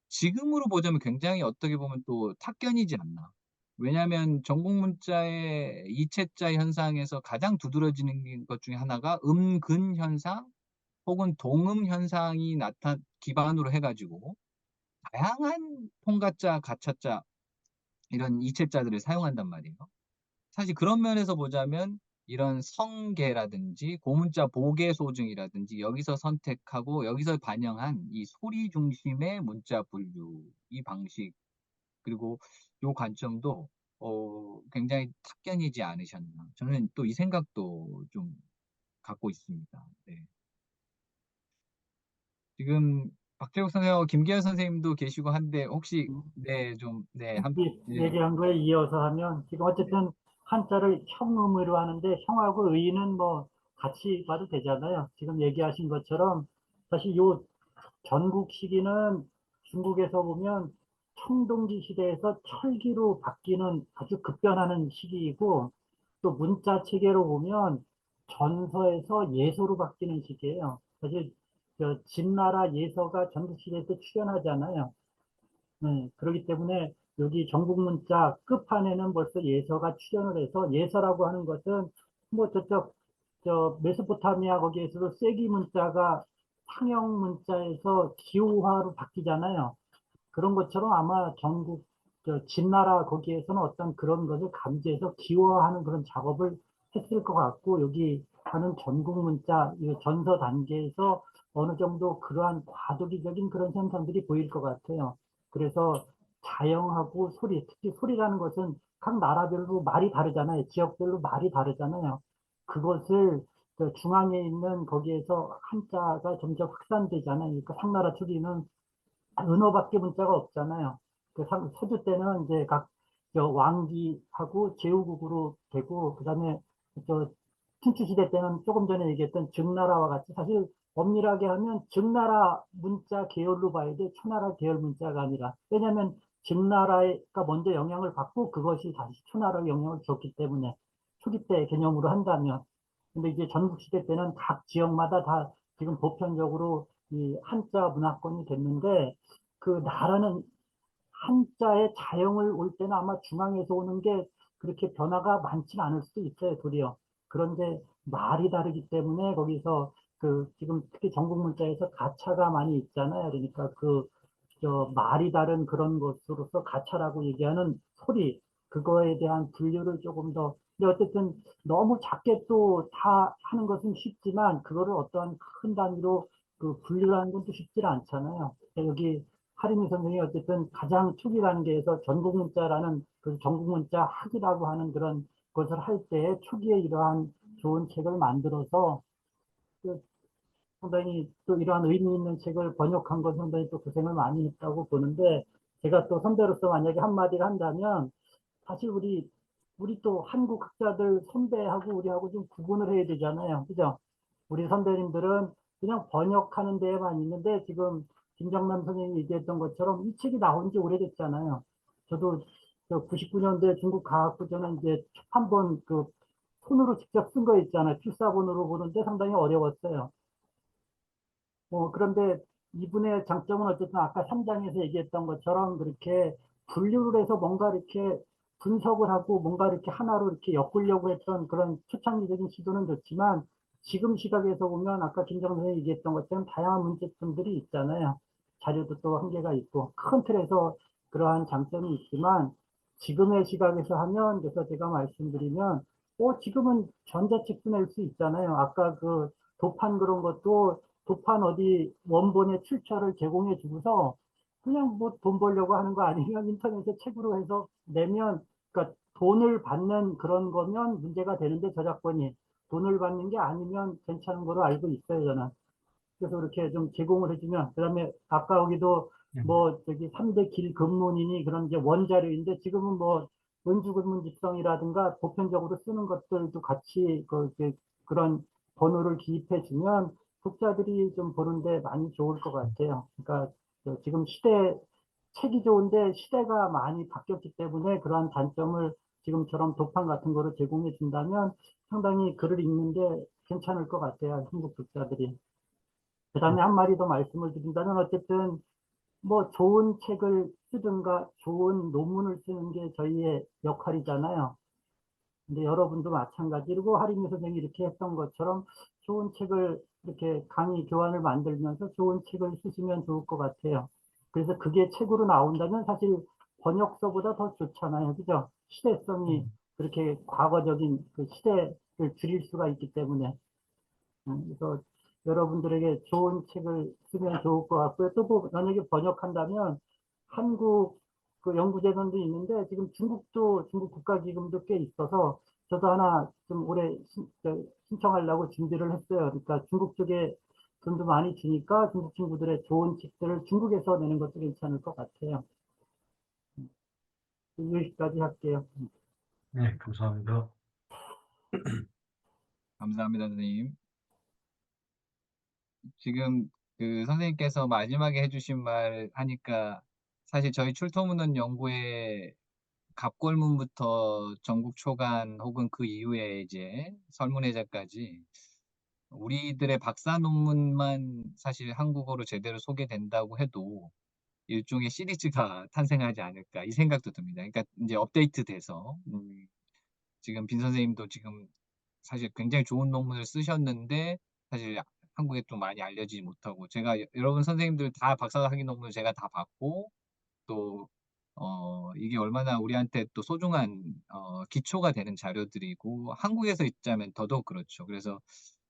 지금으로 보자면 굉장히 어떻게 보면 또 탁견이지 않나. 왜냐하면 전국문자의 이체자 현상에서 가장 두드러지는 것 중에 하나가 음근 현상 혹은 동음 현상이 기반으로 해가지고 다양한 통가자, 가차자 이런 이체자들을 사용한단 말이에요. 사실 그런 면에서 보자면 이런 성계라든지 고문자 보계소증이라든지 여기서 선택하고 여기서 반영한 이 소리 중심의 문자 분류 이 방식 그리고 요 관점도 굉장히 탁견이지 않으셨나 저는 또 이 생각도 좀 갖고 있습니다. 네. 지금 박재욱 선생하고 김기현 선생님도 계시고 한데 혹시 얘기한 거에 이어서 하면 지금 어쨌든 한자를 형음으로 하는데 형하고 의는 뭐 같이 봐도 되잖아요. 지금 얘기하신 것처럼 사실 요 전국 시기는 중국에서 보면 청동기 시대에서 철기로 바뀌는 아주 급변하는 시기이고 또 문자 체계로 보면 전서에서 예서로 바뀌는 시기예요. 사실 진나라 예서가 전국 시대 때 출현하잖아요. 그렇기 때문에 여기 전국문자 끝판에는 벌써 예서가 출현을 해서 예서라고 하는 것은 뭐 메소포타미아 거기에서도 쐐기 문자가 상형 문자에서 기호화로 바뀌잖아요. 그런 것처럼 아마 전국 진나라 거기에서는 어떤 그런 것을 감지해서 기호화하는 그런 작업을 했을 것 같고 여기 하는 전국 문자 전서 단계에서 어느 정도 그러한 과도기적인 그런 현상들이 보일 것 같아요. 그래서 자영하고 소리, 특히 소리라는 것은 각 나라별로 말이 다르잖아요. 지역별로 말이 다르잖아요. 그것을 중앙에 있는 거기에서 한자가 점점 확산되잖아요. 그러니까 상나라 초기는 은어밖에 문자가 없잖아요. 서주 때는 이제 각 왕기하고 제후국으로 되고 그다음에 저 춘추 시대 때는 조금 전에 얘기했던 증나라와 같이 사실 엄밀하게 하면 증나라 문자 계열로 봐야 돼. 초나라 계열 문자가 아니라 왜냐하면 증나라가 먼저 영향을 받고 그것이 다시 초나라에 영향을 줬기 때문에 초기 때 개념으로 한다면 근데 이제 전국 시대 때는 각 지역마다 다 지금 보편적으로 이 한자 문화권이 됐는데 그 나라는 한자의 자영을 올 때는 아마 중앙에서 오는 게 그렇게 변화가 많지는 않을 수도 있어요, 도리어. 그런데 말이 다르기 때문에 거기서 지금 특히 전국문자에서 가차가 많이 있잖아요. 그러니까 말이 다른 그런 것으로서 가차라고 얘기하는 소리, 그거에 대한 분류를 조금 더, 근데 어쨌든 너무 작게 또 다 하는 것은 쉽지만 그거를 어떠한 큰 단위로 분류를 하는 건 또 쉽지 않잖아요. 여기 하리미 선생이 어쨌든 가장 초기 단계에서 전국문자라는 그 전국문자 학이라고 하는 그런 것을 할 때 초기에 이러한 좋은 책을 만들어서 상당히 또 이러한 의미 있는 책을 번역한 건 상당히 또 고생을 많이 했다고 보는데 제가 또 선배로서 만약에 한마디를 한다면 사실 우리 또 한국 학자들 선배하고 우리하고 좀 구분을 해야 되잖아요. 그죠? 우리 선배님들은 그냥 번역하는 데에만 있는데 지금 김정남 선생님이 얘기했던 것처럼 이 책이 나온 지 오래됐잖아요. 저도 99년도에 중국 과학부전은 이제 한 번 손으로 직접 쓴 거 있잖아요. 필사본으로 보는데 상당히 어려웠어요. 그런데 이분의 장점은 어쨌든 아까 3장에서 얘기했던 것처럼 그렇게 분류를 해서 뭔가 이렇게 분석을 하고 뭔가 이렇게 하나로 이렇게 엮으려고 했던 그런 초창기적인 시도는 좋지만 지금 시각에서 보면 아까 김정선이 얘기했던 것처럼 다양한 문제점들이 있잖아요. 자료도 또 한계가 있고 큰 틀에서 그러한 장점이 있지만 지금의 시각에서 하면 그래서 제가 말씀드리면 지금은 전자책도 낼 수 있잖아요. 아까 그 도판 그런 것도 도판 어디 원본의 출처를 제공해 주고서 그냥 뭐 돈 벌려고 하는 거 아니면 인터넷에 책으로 해서 내면 그러니까 돈을 받는 그런 거면 문제가 되는데 저작권이 돈을 받는 게 아니면 괜찮은 거로 알고 있어요, 저는. 그래서 그렇게 좀 제공을 해주면, 그 다음에 아까 여기도 뭐 저기 3대 길 근문이니 그런 이제 원자료인데 지금은 뭐 원주근문 집성이라든가 보편적으로 쓰는 것들도 같이 그런 번호를 기입해 주면 독자들이 좀 보는데 많이 좋을 것 같아요. 그러니까 지금 책이 좋은데 시대가 많이 바뀌었기 때문에 그러한 단점을 지금처럼 도판 같은 거를 제공해 준다면 상당히 글을 읽는데 괜찮을 것 같아요. 한국 독자들이. 그 다음에 한 마디 더 말씀을 드린다면 어쨌든 뭐 좋은 책을 쓰든가 좋은 논문을 쓰는 게 저희의 역할이잖아요. 근데 여러분도 마찬가지고 하림이 선생님이 이렇게 했던 것처럼 좋은 책을 이렇게 강의 교환을 만들면서 좋은 책을 쓰시면 좋을 것 같아요. 그래서 그게 책으로 나온다면 사실 번역서보다 더 좋잖아요. 그죠? 시대성이 그렇게 과거적인 그 시대를 줄일 수가 있기 때문에. 그래서 여러분들에게 좋은 책을 쓰면 좋을 것 같고요. 또 만약에 번역한다면 한국 그 연구재단도 있는데 지금 중국도 중국 국가기금도 꽤 있어서 저도 하나 좀 올해 신청하려고 준비를 했어요. 그러니까 중국 쪽에 돈도 많이 주니까 중국 친구들의 좋은 책들을 중국에서 내는 것도 괜찮을 것 같아요. 여기까지 할게요. 네, 감사합니다. 감사합니다, 선생님. 지금 그 선생님께서 마지막에 해주신 말 하니까 사실 저희 출토문헌 연구에 갑골문부터 전국 초간 혹은 그 이후에 이제 설문회자까지 우리들의 박사 논문만 사실 한국어로 제대로 소개된다고 해도 일종의 시리즈가 탄생하지 않을까 이 생각도 듭니다. 그러니까 이제 업데이트돼서 지금 빈 선생님도 지금 사실 굉장히 좋은 논문을 쓰셨는데 사실 한국에 좀 많이 알려지지 못하고 제가 여러분 선생님들 다 박사학위 논문을 제가 다 봤고 또 이게 얼마나 우리한테 또 소중한 기초가 되는 자료들이고 한국에서 있자면 더더욱 그렇죠. 그래서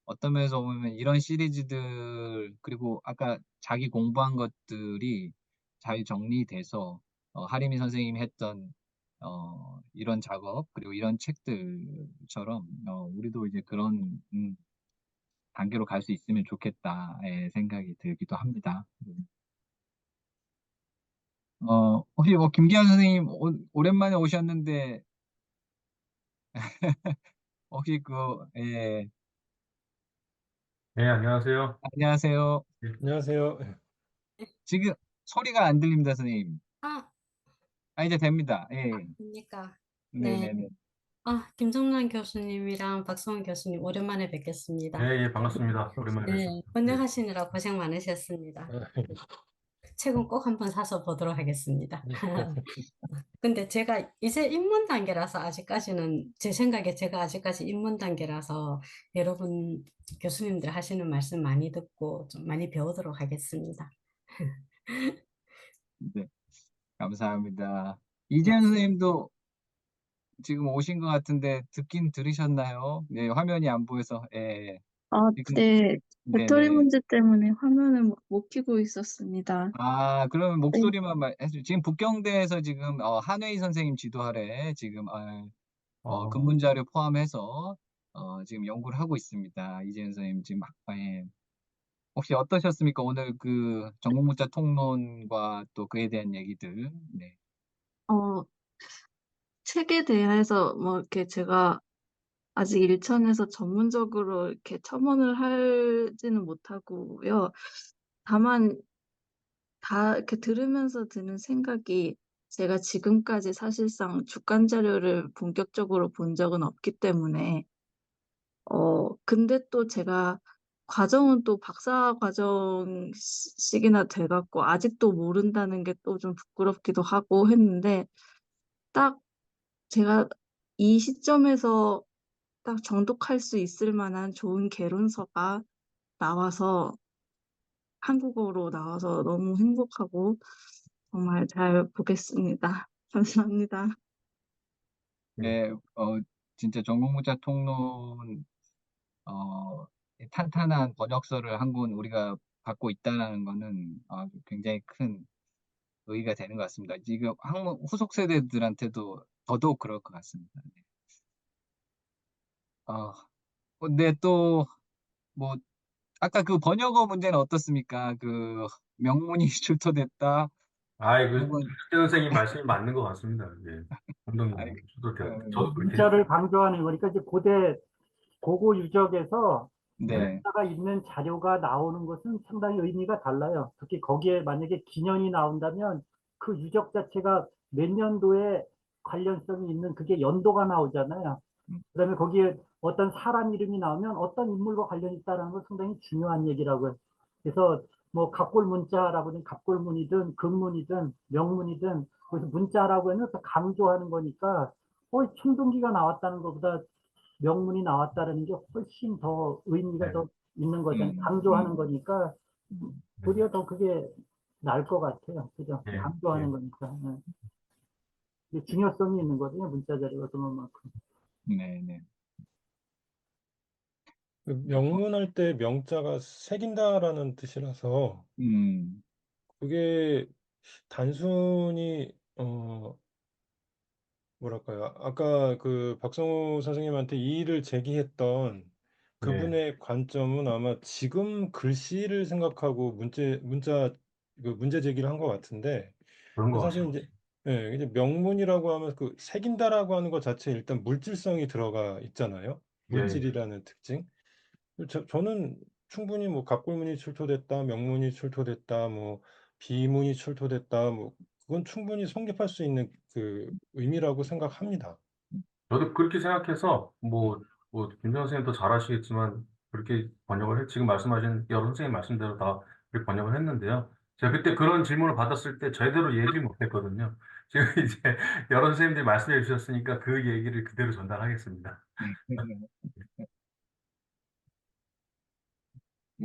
어떤 면에서 보면 이런 시리즈들 그리고 아까 자기 공부한 것들이 잘 정리돼서 하리미 선생님이 했던 이런 작업 그리고 이런 책들처럼 우리도 이제 그런 단계로 갈 수 있으면 좋겠다의 생각이 들기도 합니다. 혹시 뭐 김기환 선생님 오랜만에 오셨는데 혹시 예, 네, 안녕하세요. 안녕하세요. 안녕하세요. 지금 소리가 안 들립니다, 선생님. 아, 이제 됩니다. 예. 그러니까 네. 네네네. 김정란 교수님이랑 박성원 교수님 오랜만에 뵙겠습니다. 네, 예, 반갑습니다. 오랜만에 네, 뵙습니다. 번역하시느라 고생 많으셨습니다. 책은 꼭 한번 사서 보도록 하겠습니다. 근데 제가 이제 입문 단계라서 아직까지는 제 생각에 제가 아직까지 입문 단계라서 여러분 교수님들 하시는 말씀 많이 듣고 좀 많이 배우도록 하겠습니다. 네, 감사합니다. 이재현 선생님도 지금 오신 것 같은데 듣긴 들으셨나요? 네, 화면이 안 보여서. 예. 지금 네. 배터리 네네. 문제 때문에 화면을 못 켜고 있었습니다. 그러면 네. 목소리만 말해주세요. 지금 북경대에서 지금 한회희 선생님 지도하래 지금 근문 자료 포함해서 지금 연구를 하고 있습니다. 이재현 선생님 지금 예. 혹시 어떠셨습니까? 오늘 그 전국문자 통론과 또 그에 대한 얘기들. 네. 어, 책에 대해서 뭐 이렇게 제가 아직 일천에서 전문적으로 이렇게 첨언을 하지는 못하고요. 다만 다 이렇게 들으면서 드는 생각이 제가 지금까지 사실상 주간 자료를 본격적으로 본 적은 없기 때문에 근데 또 제가 과정은 또 박사 과정씩이나 돼갖고 아직도 모른다는 게 또 좀 부끄럽기도 하고 했는데 딱 제가 이 시점에서 딱 정독할 수 있을 만한 좋은 개론서가 나와서 한국어로 나와서 너무 행복하고 정말 잘 보겠습니다. 감사합니다. 네, 진짜 전국문자 통론, 어, 탄탄한 번역서를 한 권 우리가 갖고 있다는 거는 굉장히 큰 의의가 되는 것 같습니다. 지금 후속 세대들한테도 더더욱 그럴 것 같습니다. 네. 근데 또, 뭐, 아까 그 번역어 문제는 어떻습니까? 그 명문이 출토됐다, 아이, 혹은, 박태 선생님 말씀이 맞는 것 같습니다. 예. 아니, 감독님. 저도 뭐 저도 그렇게 문자를 강조하는 거니까 이제 고고 유적에서 네. 네, 문자가 있는 자료가 나오는 것은 상당히 의미가 달라요. 특히 거기에 만약에 기년이 나온다면 그 유적 자체가 몇 년도에 관련성이 있는 그게 연도가 나오잖아요. 그다음에 거기에 어떤 사람 이름이 나오면 어떤 인물과 관련이 있다는 건 상당히 중요한 얘기라고요. 그래서 뭐 갑골 문자라고 하는 갑골문이든 금문이든 명문이든 그래서 문자라고 하면 또 강조하는 거니까 청동기가 나왔다는 것보다 명문이 나왔다는 게 훨씬 더 의미가 네. 더 있는 거잖아요. 음, 강조하는 거니까 네. 도리어 더 그게 나을 것 같아요. 그죠? 예. 강조하는 예. 거니까. 이게 중요성이 있는 거죠. 문자 자료가 그만큼. 네, 네. 그 명문할 때 명자가 새긴다라는 뜻이라서 음, 그게 단순히 뭐랄까요? 아까 그 박성호 선생님한테 이의를 제기했던 예. 그분의 관점은 아마 지금 글씨를 생각하고 문자 그 문제 제기를 한 것 같은데 그런 것 사실 같습니다. 이제 명문이라고 하면 그 새긴다라고 하는 것 자체에 일단 물질성이 들어가 있잖아요. 예. 물질이라는 특징. 저는 충분히 뭐 갑골문이 출토됐다, 명문이 출토됐다, 뭐 비문이 출토됐다, 뭐 그건 충분히 성립할 수 있는 그 의미라고 생각합니다. 저도 그렇게 생각해서 김정 선생님도 잘 아시겠지만 그렇게 번역을 지금 말씀하신 여러 선생님 말씀대로 다 그렇게 번역을 했는데요. 제가 그때 그런 질문을 받았을 때 제대로 얘기를 못했거든요. 지금 이제 여러 선생님들이 말씀해 주셨으니까 그 얘기를 그대로 전달하겠습니다.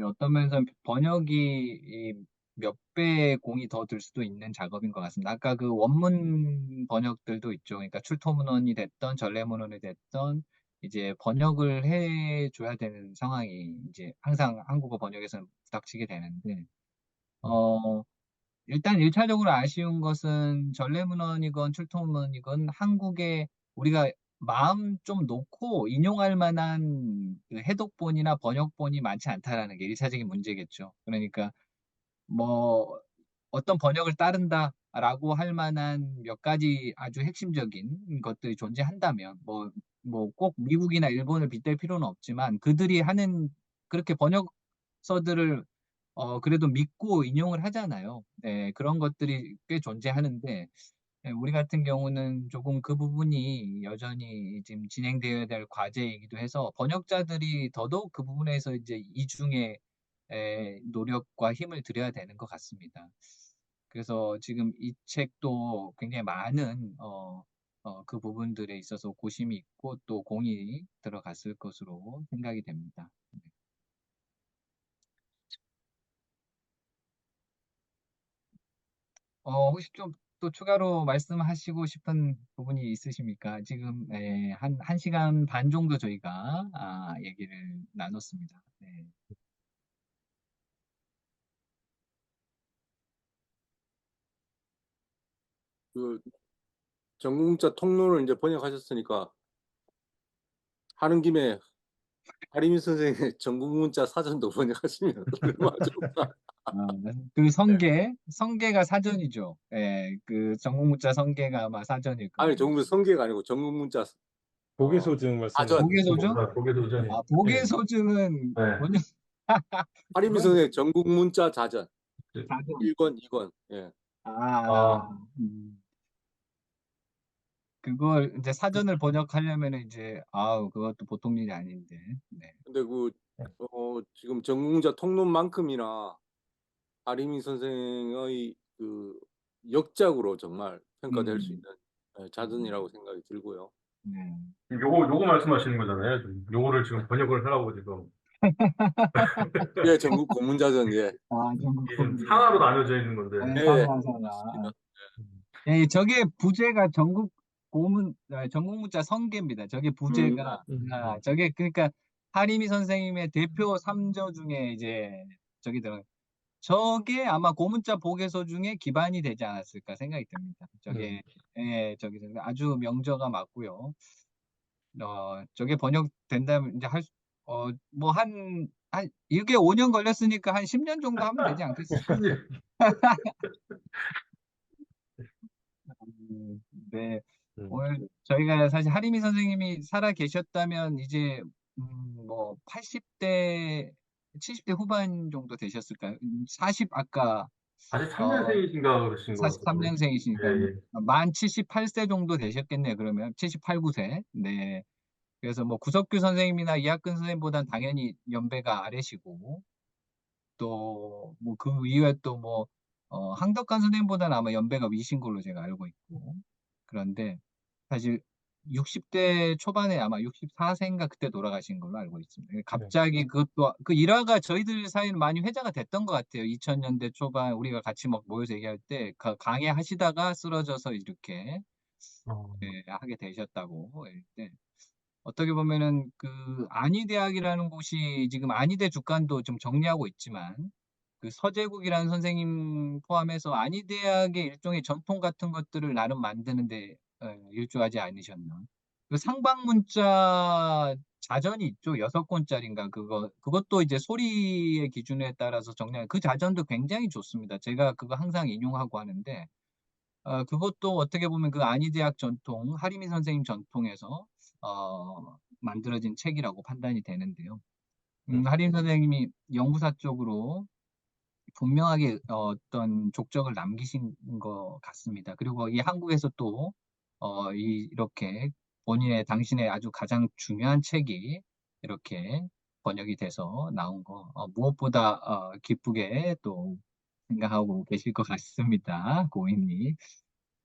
어떤 면에서 번역이 몇 배의 공이 더 들 수도 있는 작업인 것 같습니다. 아까 그 원문 번역들도 있죠. 그러니까 출토문헌이 됐던 전래문헌이 됐던 이제 번역을 해줘야 되는 상황이 이제 항상 한국어 번역에서는 부닥치게 되는데, 어, 일단 1차적으로 아쉬운 것은 전래문헌이건 출토문헌이건 한국에 우리가 마음 좀 놓고 인용할 만한 그 해독본이나 번역본이 많지 않다라는 게 1차적인 문제겠죠. 그러니까 뭐 어떤 번역을 따른다라고 할 만한 몇 가지 아주 핵심적인 것들이 존재한다면 뭐 꼭 미국이나 일본을 빗댈 필요는 없지만 그들이 하는 그렇게 번역서들을 그래도 믿고 인용을 하잖아요. 네, 그런 것들이 꽤 존재하는데 네, 우리 같은 경우는 조금 그 부분이 여전히 지금 진행되어야 될 과제이기도 해서 번역자들이 더더욱 그 부분에서 이제 이중의 노력과 힘을 들여야 되는 것 같습니다. 그래서 지금 이 책도 굉장히 많은 그 부분들에 있어서 고심이 있고 또 공이 들어갔을 것으로 생각이 됩니다. 혹시 좀 또 추가로 말씀하시고 싶은 부분이 있으십니까? 지금 한 시간 반 정도 저희가 얘기를 나눴습니다. 네. 그 전국문자 통론을 이제 번역하셨으니까 하는 김에 하리미 선생의 전국문자 사전도 번역하시면 얼마나 좋을까. 그 네. 성계가 사전이죠. 예, 그 전국문자 성계가 아마 사전일 아니 겁니다. 전국 성계가 아니고 전국문자 보게소증 말씀하시는 사전. 보게소증? 고개 도전이. 보게소증은 네. 번역, 하리미 그건 선생의 전국문자 자전 사전. 1권, 2권. 예. 아, 그걸 이제 사전을 번역하려면 이제, 그것도 보통 일이 아닌데. 네. 근데 지금 전국문자 통론만큼이나 하리미 선생의 그 역작으로 정말 평가될 수 음, 있는 자전이라고 생각이 들고요. 네. 요거 말씀하시는 거잖아요. 지금 요거를 지금 번역을 하라고 지금. 예, 전국 고문자전, 예. 전국 이게 좀 고문자. 산하로 나뉘어져 있는 건데. 네, 예. 산하. 예, 저게 부제가 전국 문자 성계입니다. 저게 부제가, 저게 그러니까 하리미 선생님의 대표 3저 중에 이제 저기 들어. 저게 아마 고문자 보개서 중에 기반이 되지 않았을까 생각이 듭니다. 저게 예, 저기 아주 명저가 맞고요. 저게 번역된다면 이제 뭐 이게 5년 걸렸으니까 한 10년 정도 하면 되지 않겠어요? 네. 오늘 저희가 사실 하리미 선생님이 살아 계셨다면 이제 뭐 80대, 70대 후반 정도 되셨을까요? 40 아까 43년생이신가 그러신 것 같은데. 43년생이시니까 예, 예. 만 78세 정도 되셨겠네요. 그러면 78, 9세. 네. 그래서 뭐 구석규 선생님이나 이학근 선생님보단 당연히 연배가 아래시고 또 뭐 그 이후에 또 뭐 항덕관 선생님보다는 아마 연배가 위신 걸로 제가 알고 있고 그런데 사실 60대 초반에 아마 64세인가 그때 돌아가신 걸로 알고 있습니다. 갑자기 그것도 그 일화가 저희들 사이는 많이 회자가 됐던 것 같아요. 2000년대 초반 우리가 같이 막 모여서 얘기할 때 강의 하시다가 쓰러져서 이렇게 하게 되셨다고. 네. 어떻게 보면은 그 안희대학이라는 곳이 지금 안희대 주간도 좀 정리하고 있지만 그 서재국이라는 선생님 포함해서 안희대학의 일종의 전통 같은 것들을 나름 만드는데 일조하지 않으셨나. 그 상방문자 자전이 있죠. 6권짜리인가 그것도 이제 소리의 기준에 따라서 정리한 그 자전도 굉장히 좋습니다. 제가 그거 항상 인용하고 하는데 그것도 어떻게 보면 그 안희대학 전통, 하리미 선생님 전통에서 만들어진 책이라고 판단이 되는데요. 하리미 선생님이 연구사 쪽으로 분명하게 어떤 족적을 남기신 것 같습니다. 그리고 이 한국에서 또 이렇게 당신의 아주 가장 중요한 책이 이렇게 번역이 돼서 나온 거 무엇보다 기쁘게 또 생각하고 계실 것 같습니다. 고인이.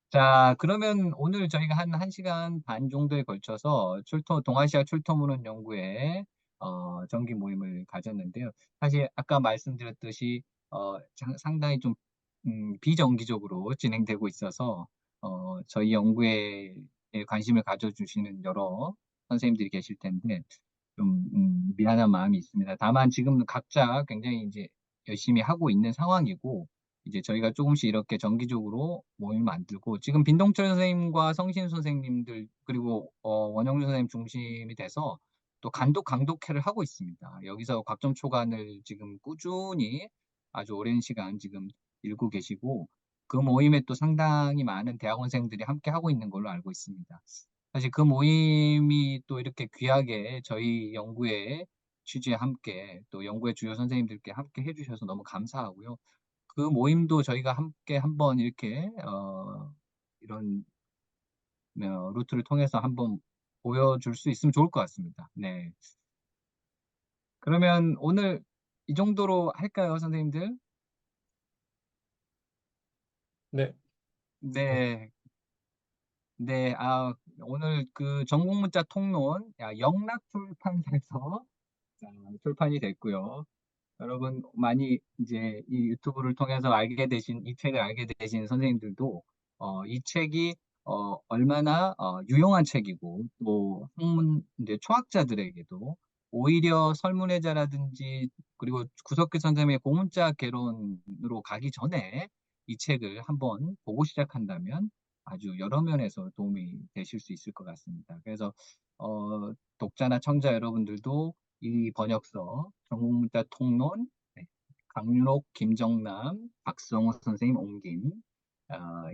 자, 그러면 오늘 저희가 한 1시간 반 정도에 걸쳐서 동아시아 출토문헌 연구회 정기 모임을 가졌는데요. 사실 아까 말씀드렸듯이 상당히 좀 비정기적으로 진행되고 있어서 저희 연구회에 관심을 가져주시는 여러 선생님들이 계실 텐데 좀 미안한 마음이 있습니다. 다만 지금 각자 굉장히 이제 열심히 하고 있는 상황이고 이제 저희가 조금씩 이렇게 정기적으로 모임을 만들고 지금 빈동철 선생님과 성신 선생님들 그리고 원영주 선생님 중심이 돼서 또 강독회를 하고 있습니다. 여기서 각종 초간을 지금 꾸준히 아주 오랜 시간 지금 읽고 계시고 그 모임에 또 상당히 많은 대학원생들이 함께 하고 있는 걸로 알고 있습니다. 사실 그 모임이 또 이렇게 귀하게 저희 연구의 취지에 함께 또 연구의 주요 선생님들께 함께 해주셔서 너무 감사하고요. 그 모임도 저희가 함께 한번 이렇게 이런 루트를 통해서 한번 보여줄 수 있으면 좋을 것 같습니다. 네. 그러면 오늘 이 정도로 할까요, 선생님들? 네. 네. 네. 오늘 그 전국문자 통론 영락출판사에서 출판이 됐고요. 여러분 많이 이제 이 유튜브를 통해서 이 책을 알게 되신 선생님들도 이 책이 얼마나 유용한 책이고 또 학문 이제 초학자들에게도 오히려 설문회자라든지 그리고 구석기 선생님의 고문자 개론으로 가기 전에 이 책을 한번 보고 시작한다면 아주 여러 면에서 도움이 되실 수 있을 것 같습니다. 그래서 독자나 청자 여러분들도 이 번역서 전국문자 통론 강윤옥, 김정남, 박성호 선생님 옮김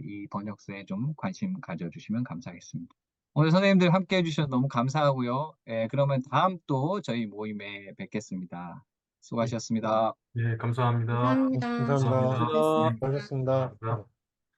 이 번역서에 좀 관심 가져주시면 감사하겠습니다. 오늘 선생님들 함께 해주셔서 너무 감사하고요. 그러면 다음 또 저희 모임에 뵙겠습니다. 수고하셨습니다. 네, 감사합니다. 감사합니다. 감사합니다. 수고하셨습니다. 수고하셨습니다. 감사합니다.